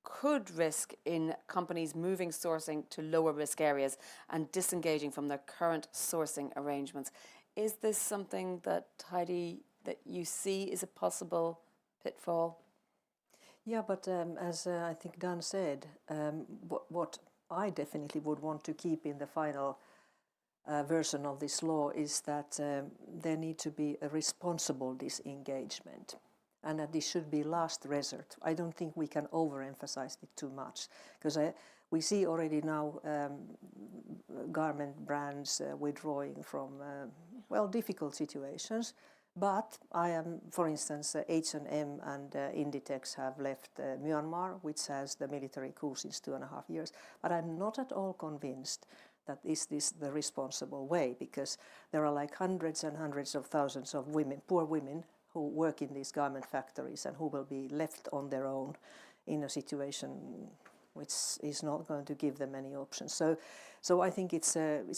could risk in companies moving sourcing to lower risk areas and disengaging from their current sourcing arrangements. Is this something that, Heidi, that you see is a possible pitfall? Yeah, but as I think Dan said, what I definitely would want to keep in the final version of this law is that there need to be a responsible disengagement. and that this should be last resort. I don't think we can overemphasize it too much, because we see already now garment brands withdrawing from difficult situations. But I am, for instance, H&M and Inditex have left Myanmar, which has the military coup since 2.5 years. But I'm not at all convinced that is this the responsible way, because there are like hundreds and hundreds of thousands of women, poor women, who work in these garment factories and who will be left on their own in a situation which is not going to give them any options. So I think it's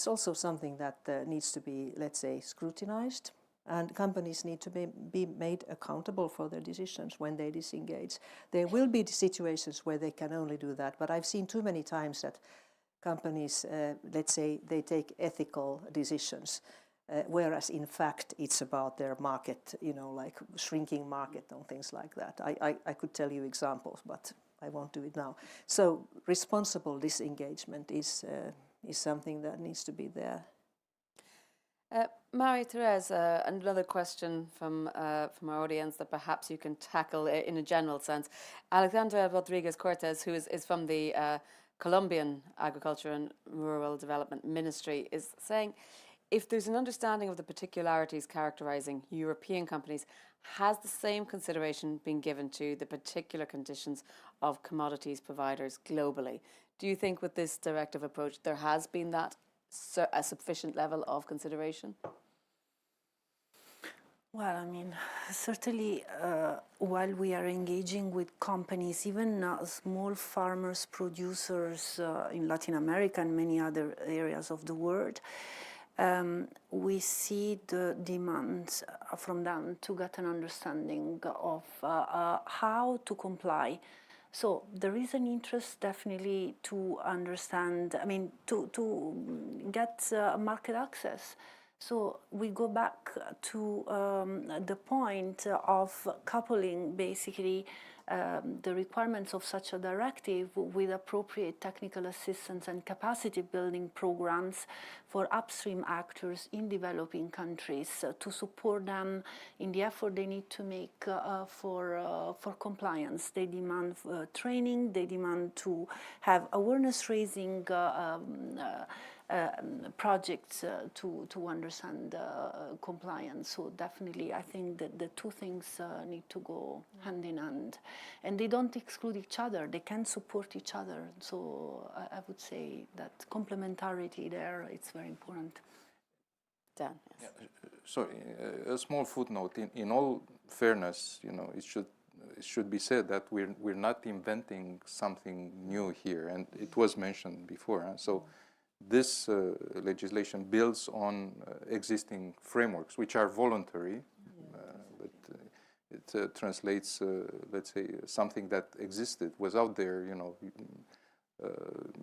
also something that needs to be, let's say, scrutinized. And companies need to be made accountable for their decisions when they disengage. There will be situations where they can only do that, but I've seen too many times that companies, let's say, they take ethical decisions, whereas in fact it's about their market, like shrinking market and things like that. I could tell you examples, but I won't do it now. So responsible disengagement is something that needs to be there. Marie-Thérèse, another question from our audience that perhaps you can tackle in a general sense. Alexandra Rodriguez-Cortez, who is from the Colombian Agriculture and Rural Development Ministry, is saying, if there's an understanding of the particularities characterising European companies, has the same consideration been given to the particular conditions of commodities providers globally? Do you think with this directive approach there has been that a sufficient level of consideration? Well, I mean, certainly while we are engaging with companies, even small farmers, producers in Latin America and many other areas of the world, we see the demand from them to get an understanding of how to comply. So there is an interest definitely to understand, I mean, to get market access. So we go back to the point of coupling basically the requirements of such a directive with appropriate technical assistance and capacity building programs for upstream actors in developing countries to support them in the effort they need to make for compliance. They demand training, they demand to have awareness raising projects to understand compliance. So definitely I think that the two things need to go hand in hand, and they don't exclude each other, they can support each other. So I would say that complementarity there, it's very important. Dan, yes. Yeah, sorry, a small footnote. In all fairness, it should be said that we're not inventing something new here, and it was mentioned before. So this legislation builds on existing frameworks, which are voluntary, but it translates, let's say, something that existed, was out there.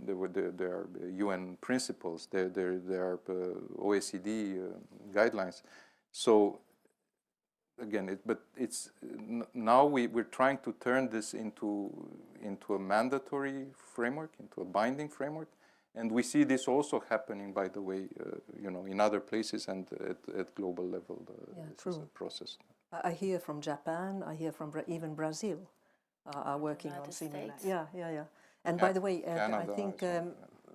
There are UN principles, there are OECD guidelines. So again, now we're trying to turn this into a mandatory framework, into a binding framework. And we see this also happening, by the way, in other places and at global level. This is a process. I hear from Japan. I hear from even Brazil are working on similar. Yeah. And by the way, Canada, I think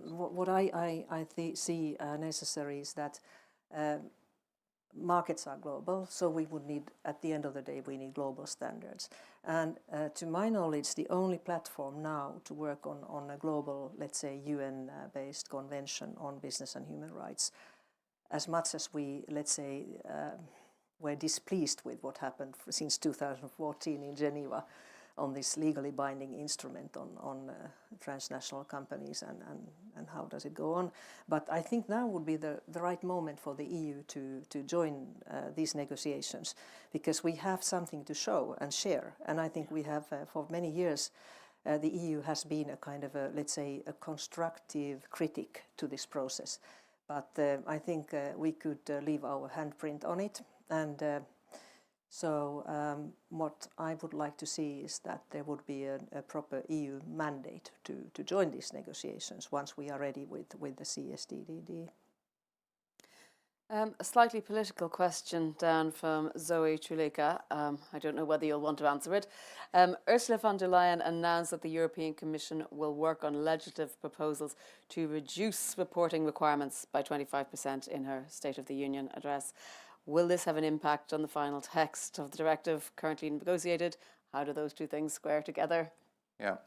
what I see necessary is that markets are global, so we would need, at the end of the day, we need global standards. And to my knowledge, the only platform now to work on a global, let's say, UN-based convention on business and human rights, as much as we, let's say, were displeased with what happened since 2014 in Geneva on this legally binding instrument on transnational companies and how does it go on. But I think now would be the right moment for the EU to join these negotiations, because we have something to show and share. And I think we have, for many years, the EU has been a kind of a, let's say, a constructive critic to this process. But I think we could leave our handprint on it. And so what I would like to see is that there would be a proper EU mandate to join these negotiations once we are ready with the CSDDD. A slightly political question down from Zoe Trulika. I don't know whether you'll want to answer it. Ursula von der Leyen announced that the European Commission will work on legislative proposals to reduce reporting requirements by 25% in her State of the Union address. Will this have an impact on the final text of the directive currently negotiated? How do those two things square together? Yeah.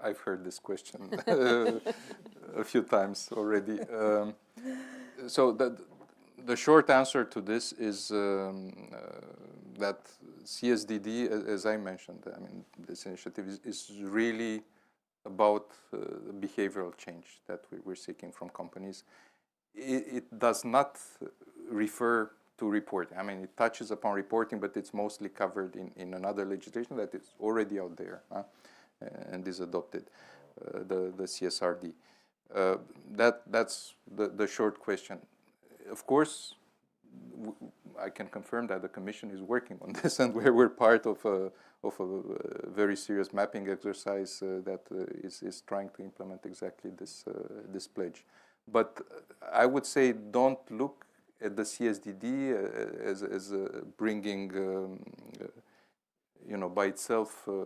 I've heard this question a few times already. So the short answer to this is that CSDD, as I mentioned, I mean, this initiative is really about behavioral change that we're seeking from companies. It does not refer to reporting. I mean, it touches upon reporting, but it's mostly covered in another legislation that is already out there and is adopted, the CSRD. That's the short question. Of course, I can confirm that the Commission is working on this, and we're part of a very serious mapping exercise that is trying to implement exactly this pledge. But I would say don't look at the CSDD as bringing, by itself, a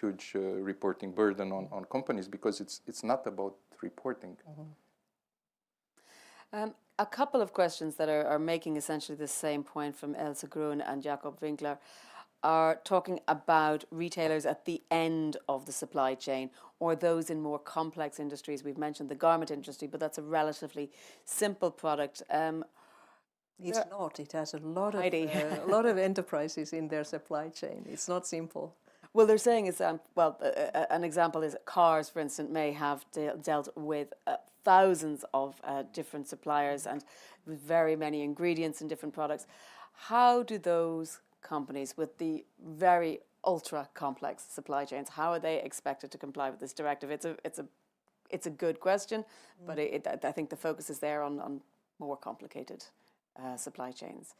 huge reporting burden on companies, because it's not about reporting. A couple of questions that are making essentially the same point from Elsa Grun and Jakob Winkler are talking about retailers at the end of the supply chain, or those in more complex industries. We've mentioned the garment industry, but that's a relatively simple product. It's not. It has a lot of enterprises in their supply chain. It's not simple. Well, they're saying an example is cars, for instance, may have dealt with thousands of different suppliers and with very many ingredients in different products. How do those companies with the very ultra complex supply chains, how are they expected to comply with this directive? It's a good question, but I think the focus is there on more complicated supply chains.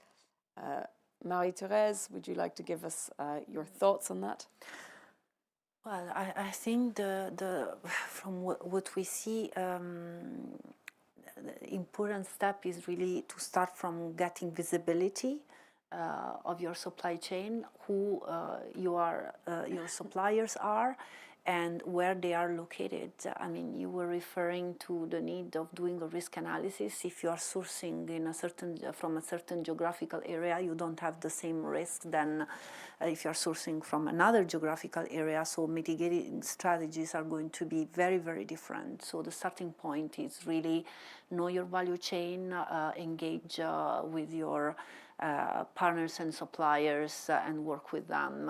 Marie-Thérèse, would you like to give us your thoughts on that? Well, I think from what we see, the important step is really to start from getting visibility of your supply chain, who your suppliers are, and where they are located. I mean, you were referring to the need of doing a risk analysis. If you are sourcing from a certain geographical area, you don't have the same risk than if you are sourcing from another geographical area. So mitigating strategies are going to be very, very different. So the starting point is really know your value chain, engage with your partners and suppliers and work with them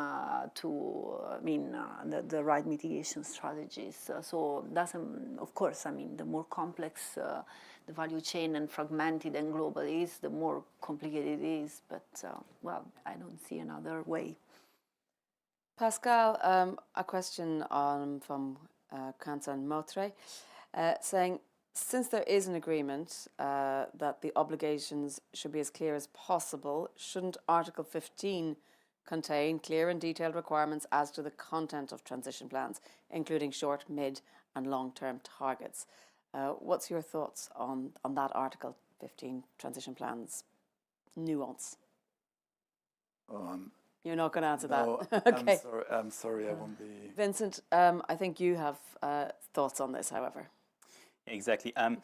the right mitigation strategies. So that's, of course, I mean, the more complex the value chain and fragmented and global is, the more complicated it is. But, I don't see another way. Pascal, a question from Kansan Motre, saying, since there is an agreement that the obligations should be as clear as possible, shouldn't Article 15 contain clear and detailed requirements as to the content of transition plans, including short, mid and long-term targets? What's your thoughts on that Article 15 transition plans nuance? You're not going to answer no, that? Okay. I'm sorry, I won't be... Vincent, I think you have thoughts on this, however. Exactly. I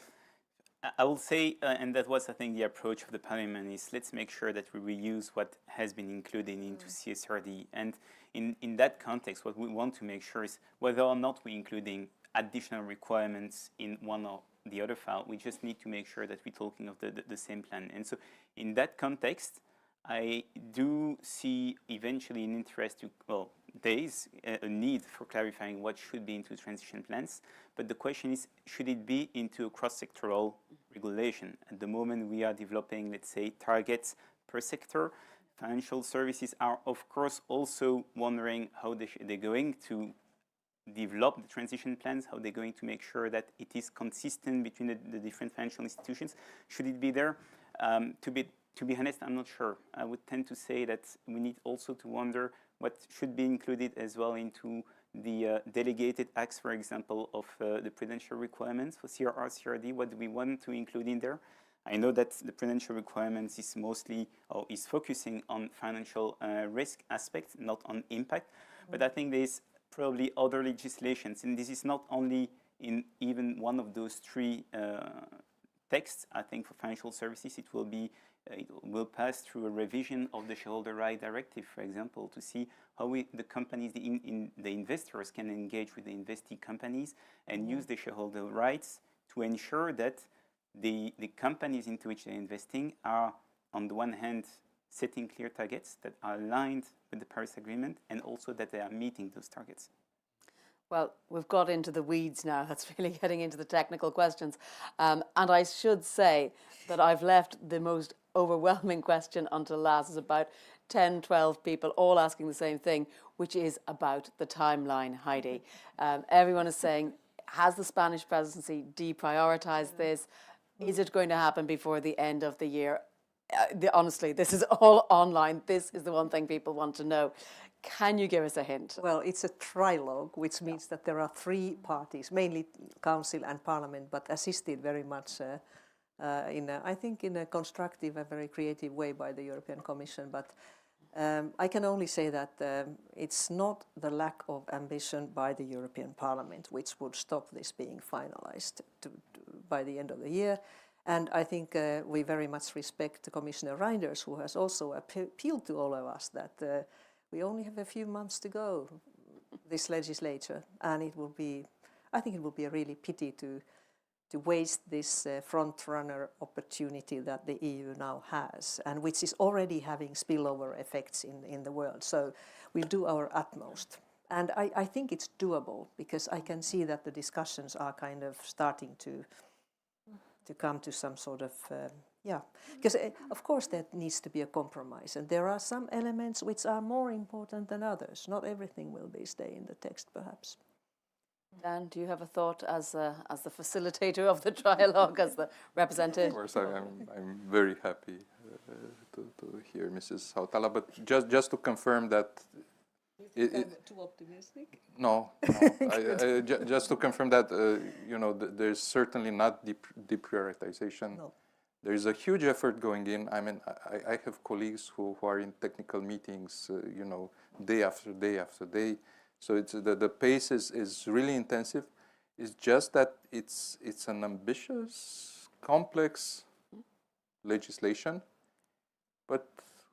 will say, and that was, I think, the approach of the Parliament is let's make sure that we reuse what has been included into CSRD. And in that context, what we want to make sure is whether or not we're including additional requirements in one or the other file, we just need to make sure that we're talking of the same plan. And so in that context, I do see eventually an interest to, there is a need for clarifying what should be into transition plans, but the question is, should it be into a cross-sectoral regulation? At the moment, we are developing, let's say, targets per sector. Financial services are, of course, also wondering how they're going to develop the transition plans, how they're going to make sure that it is consistent between the different financial institutions. Should it be there? To be honest, I'm not sure. I would tend to say that we need also to wonder what should be included as well into the delegated acts, for example, of the prudential requirements for CRR, CRD, what do we want to include in there? I know that the prudential requirements is mostly, or is focusing on financial risk aspects, not on impact. But I think there's probably other legislations, and this is not only in even one of those three texts. I think for financial services, it will pass through a revision of the shareholder right directive, for example, to see how the companies, the investors can engage with the investee companies and use the shareholder rights to ensure that the companies into which they're investing are, on the one hand, setting clear targets that are aligned with the Paris Agreement, and also that they are meeting those targets. Well, we've got into the weeds now. That's really getting into the technical questions. And I should say that I've left the most overwhelming question until last. It's about 10, 12 people all asking the same thing, which is about the timeline, Heidi. Everyone is saying, has the Spanish presidency deprioritized this? Is it going to happen before the end of the year? Honestly, this is all online. This is the one thing people want to know. Can you give us a hint? Well, it's a trilogue, which means that there are three parties, mainly Council and Parliament, but assisted very much I think in a constructive and very creative way by the European Commission. But I can only say that it's not the lack of ambition by the European Parliament which would stop this being finalized by the end of the year. And I think we very much respect Commissioner Reinders, who has also appealed to all of us that we only have a few months to go this legislature, and I think it will be a really pity to waste this front-runner opportunity that the EU now has, and which is already having spillover effects in the world. So we'll do our utmost. And I think it's doable, because I can see that the discussions are kind of starting to come to some sort of, because of course there needs to be a compromise, and there are some elements which are more important than others. Not everything will stay in the text, perhaps. Dan, do you have a thought as the facilitator of the trialogue, as the representative? Of course, I'm very happy to hear Mrs. Hautala, but just to confirm that. Too optimistic? No. Just to confirm that, there's certainly not deprioritization. No. There is a huge effort going in. I mean, I have colleagues who are in technical meetings, day after day after day. So it's the pace is really intensive. It's just that it's an ambitious, complex legislation, but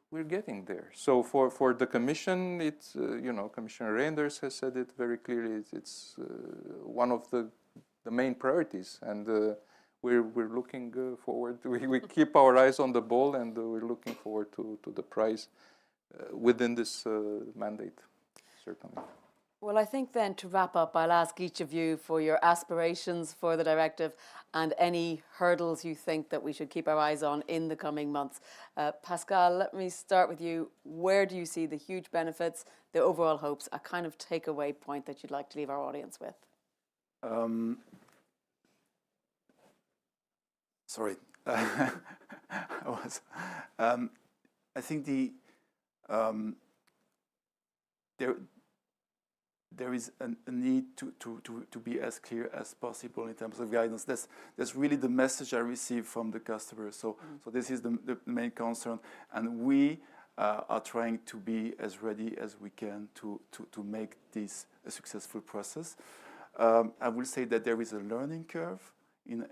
we're getting there. So for the Commission, it's Commissioner Reinders has said it very clearly. It's one of the main priorities, and we're looking forward. We keep our eyes on the ball, and we're looking forward to the prize within this mandate, certainly. Well, I think then to wrap up, I'll ask each of you for your aspirations for the directive and any hurdles you think that we should keep our eyes on in the coming months. Pascal, let me start with you. Where do you see the huge benefits, the overall hopes, a kind of takeaway point that you'd like to leave our audience with? Sorry. I think there is a need to be as clear as possible in terms of guidance. That's really the message I receive from the customers. So this is the main concern, and we are trying to be as ready as we can to make this a successful process. I will say that there is a learning curve in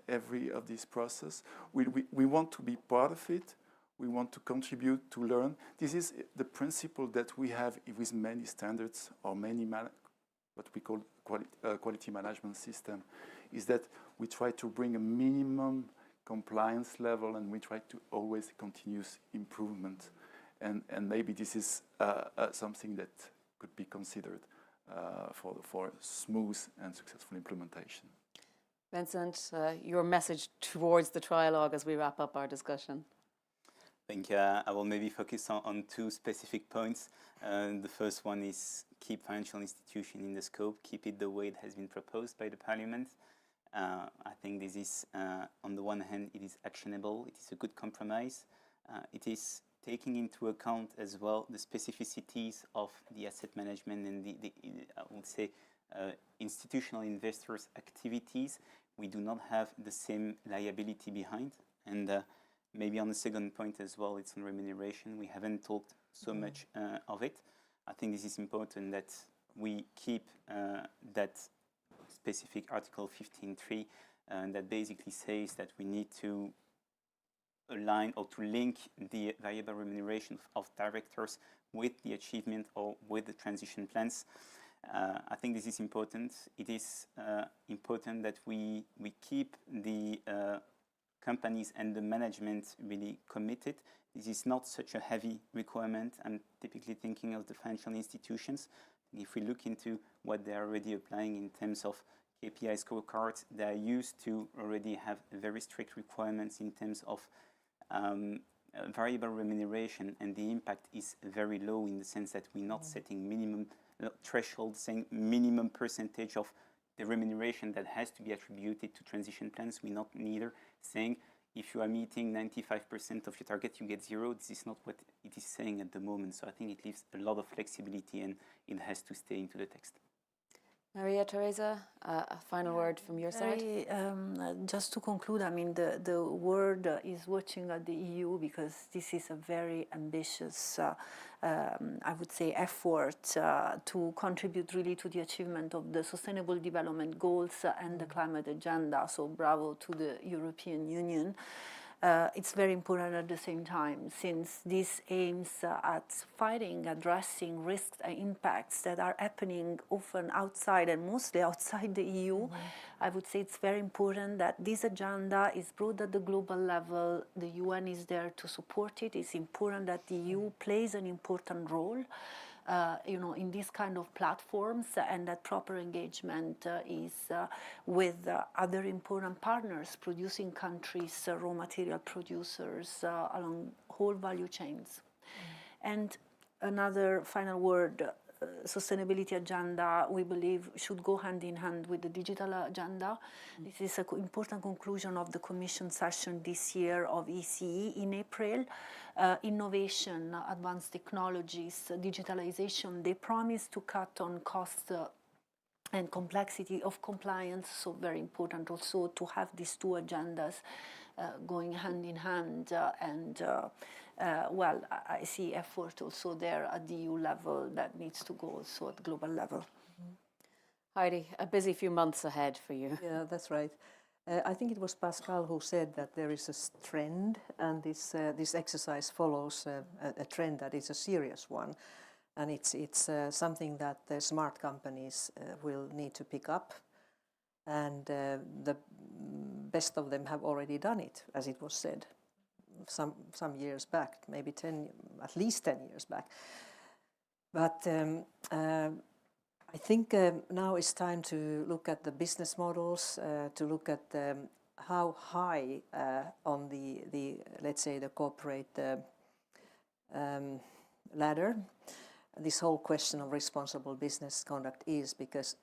every of this process. We want to be part of it. We want to contribute to learn. This is the principle that we have with many standards or many what we call quality management system, is that we try to bring a minimum compliance level, and we try to always continuous improvement. And maybe this is something that could be considered for smooth and successful implementation. Vincent, your message towards the trialogue as we wrap up our discussion. I think I will maybe focus on two specific points. The first one is keep financial institution in the scope, keep it the way it has been proposed by the Parliament. I think this is, on the one hand, it is actionable, it is a good compromise. It is taking into account as well the specificities of the asset management and the I would say, institutional investors' activities, we do not have the same liability behind. And maybe on the second point as well, it's on remuneration. We haven't talked so much of it. I think this is important that we keep that specific Article 15.3 that basically says that we need to align or to link the variable remuneration of directors with the achievement or with the transition plans. I think this is important. It is important that we keep the companies and the management really committed. This is not such a heavy requirement. I'm typically thinking of the financial institutions. If we look into what they're already applying in terms of KPI scorecards, they're used to already have very strict requirements in terms of variable remuneration, and the impact is very low in the sense that we're not setting minimum thresholds, saying minimum percentage of the remuneration that has to be attributed to transition plans. We're not neither saying if you are meeting 95% of your target, you get zero. This is not what it is saying at the moment. So I think it leaves a lot of flexibility and it has to stay into the text. Maria Teresa, a final word from your side? Just to conclude, I mean, the world is watching at the EU because this is a very ambitious, I would say, effort to contribute really to the achievement of the Sustainable Development Goals and the climate agenda. So bravo to the European Union. It's very important at the same time, since this aims at fighting, addressing risks and impacts that are happening often outside and mostly outside the EU. I would say it's very important that this agenda is brought at the global level. The UN is there to support it. It's important that the EU plays an important role in these kind of platforms, and that proper engagement is with other important partners, producing countries, raw material producers along whole value chains. And another final word, sustainability agenda, we believe, should go hand in hand with the digital agenda. This is an important conclusion of the Commission session this year of ECE in April. Innovation, advanced technologies, digitalization, they promise to cut on costs and complexity of compliance. So very important also to have these two agendas going hand in hand. Well, I see effort also there at the EU level that needs to go also at global level. Heidi, a busy few months ahead for you. Yeah, that's right. I think it was Pascal who said that there is a trend, and this exercise follows a trend that is a serious one, and it's something that the smart companies will need to pick up, and the best of them have already done it, as it was said, some years back, maybe at least 10 years back. But I think now it's time to look at the business models, to look at how high on the let's say the corporate ladder this whole question of responsible business conduct is, because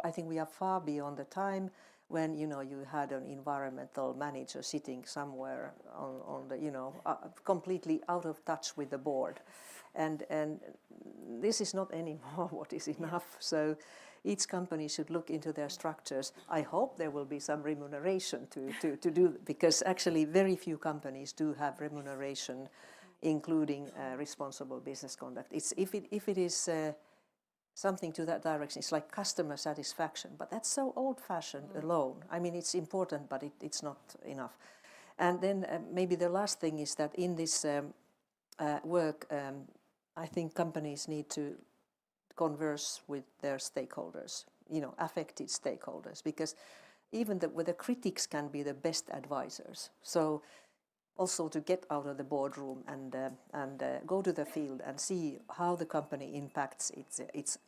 I think we are far beyond the time when you had an environmental manager sitting somewhere on the completely out of touch with the board. And this is not anymore what is enough. So each company should look into their structures. I hope there will be some remuneration to do, because actually very few companies do have remuneration, including responsible business conduct. If it is something to that direction, it's like customer satisfaction, but that's so old-fashioned alone. I mean, it's important, but it's not enough. And then maybe the last thing is that in this work, I think companies need to converse with their stakeholders, affected stakeholders, because even the critics can be the best advisors. So also to get out of the boardroom and go to the field and see how the company impacts its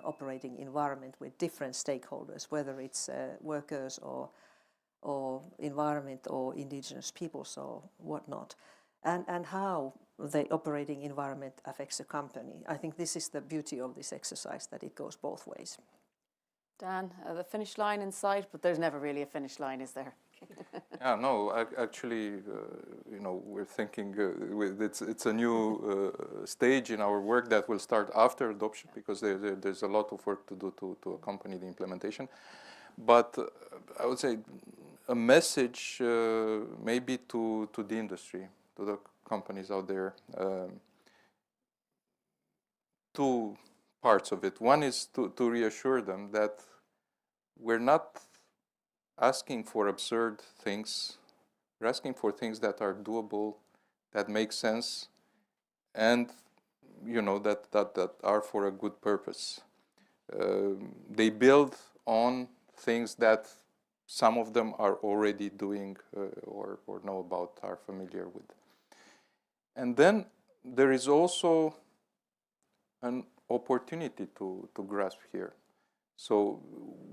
operating environment with different stakeholders, whether it's workers or environment or indigenous peoples or whatnot, and how the operating environment affects the company. I think this is the beauty of this exercise, that it goes both ways. Dan, the finish line in sight, but there's never really a finish line, is there? Yeah, no, actually, you know, we're thinking it's a new stage in our work that will start after adoption because there's a lot of work to do to accompany the implementation. But I would say a message maybe to the industry, to the companies out there. Two parts of it. One is to reassure them that we're not asking for absurd things. We're asking for things that are doable, that make sense, and you know that are for a good purpose. They build on things that some of them are already doing or know about, are familiar with. And then there is also an opportunity to grasp here. So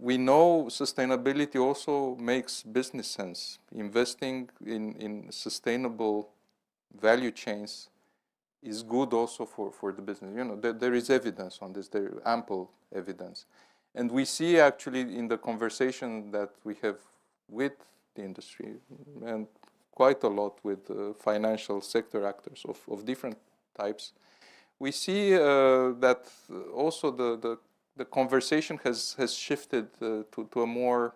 we know sustainability also makes business sense. Investing in sustainable value chains is good also for the business. You know, there is evidence on this, there is ample evidence. And we see actually in the conversation that we have with the industry and quite a lot with financial sector actors of different types, we see that also the conversation has shifted to a more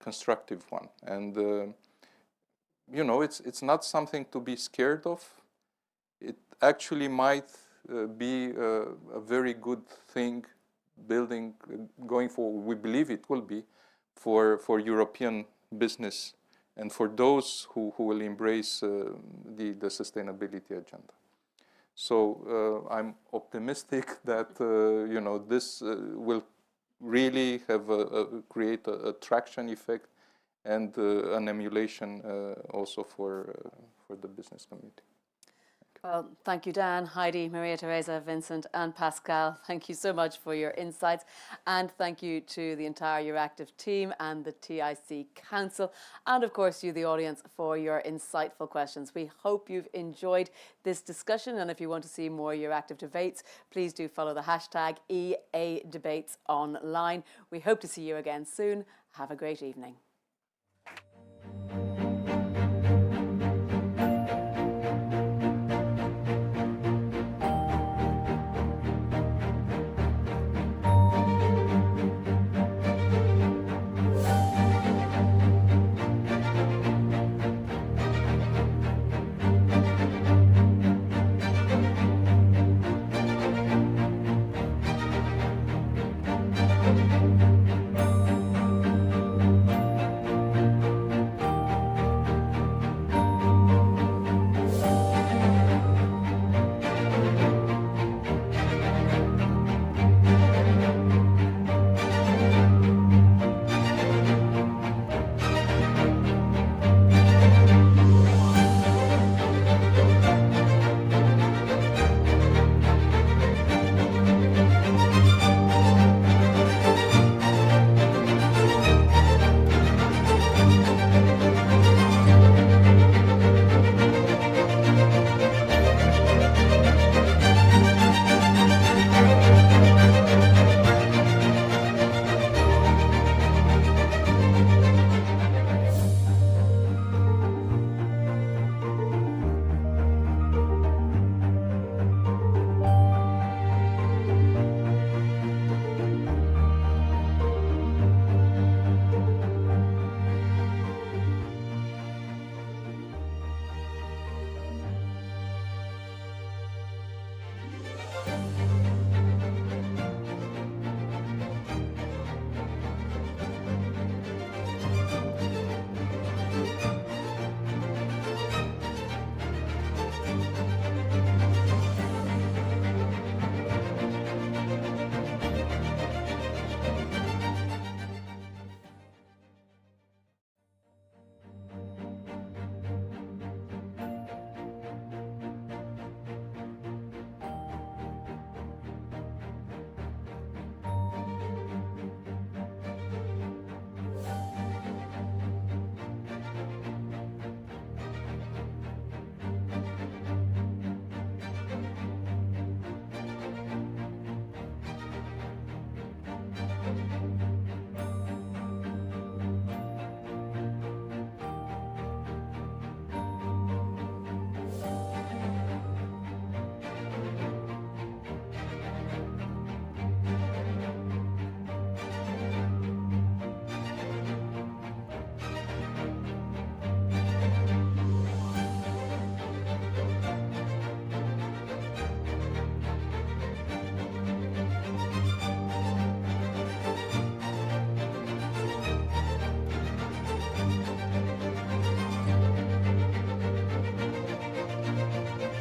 constructive one. And, you know, it's not something to be scared of. It actually might be a very good thing going forward. We believe it will be for European business and for those who will embrace the sustainability agenda. So I'm optimistic that you know, this will really have create a traction effect and an emulation also for the business community. Well, thank you, Dan, Heidi, Maria Teresa, Vincent, and Pascal. Thank you so much for your insights. And thank you to the entire Euractiv team and the TIC Council. And of course, you, the audience, for your insightful questions. We hope you've enjoyed this discussion. And if you want to see more Euractiv debates, please do follow the hashtag EA Debates online. We hope to see you again soon. Have a great evening.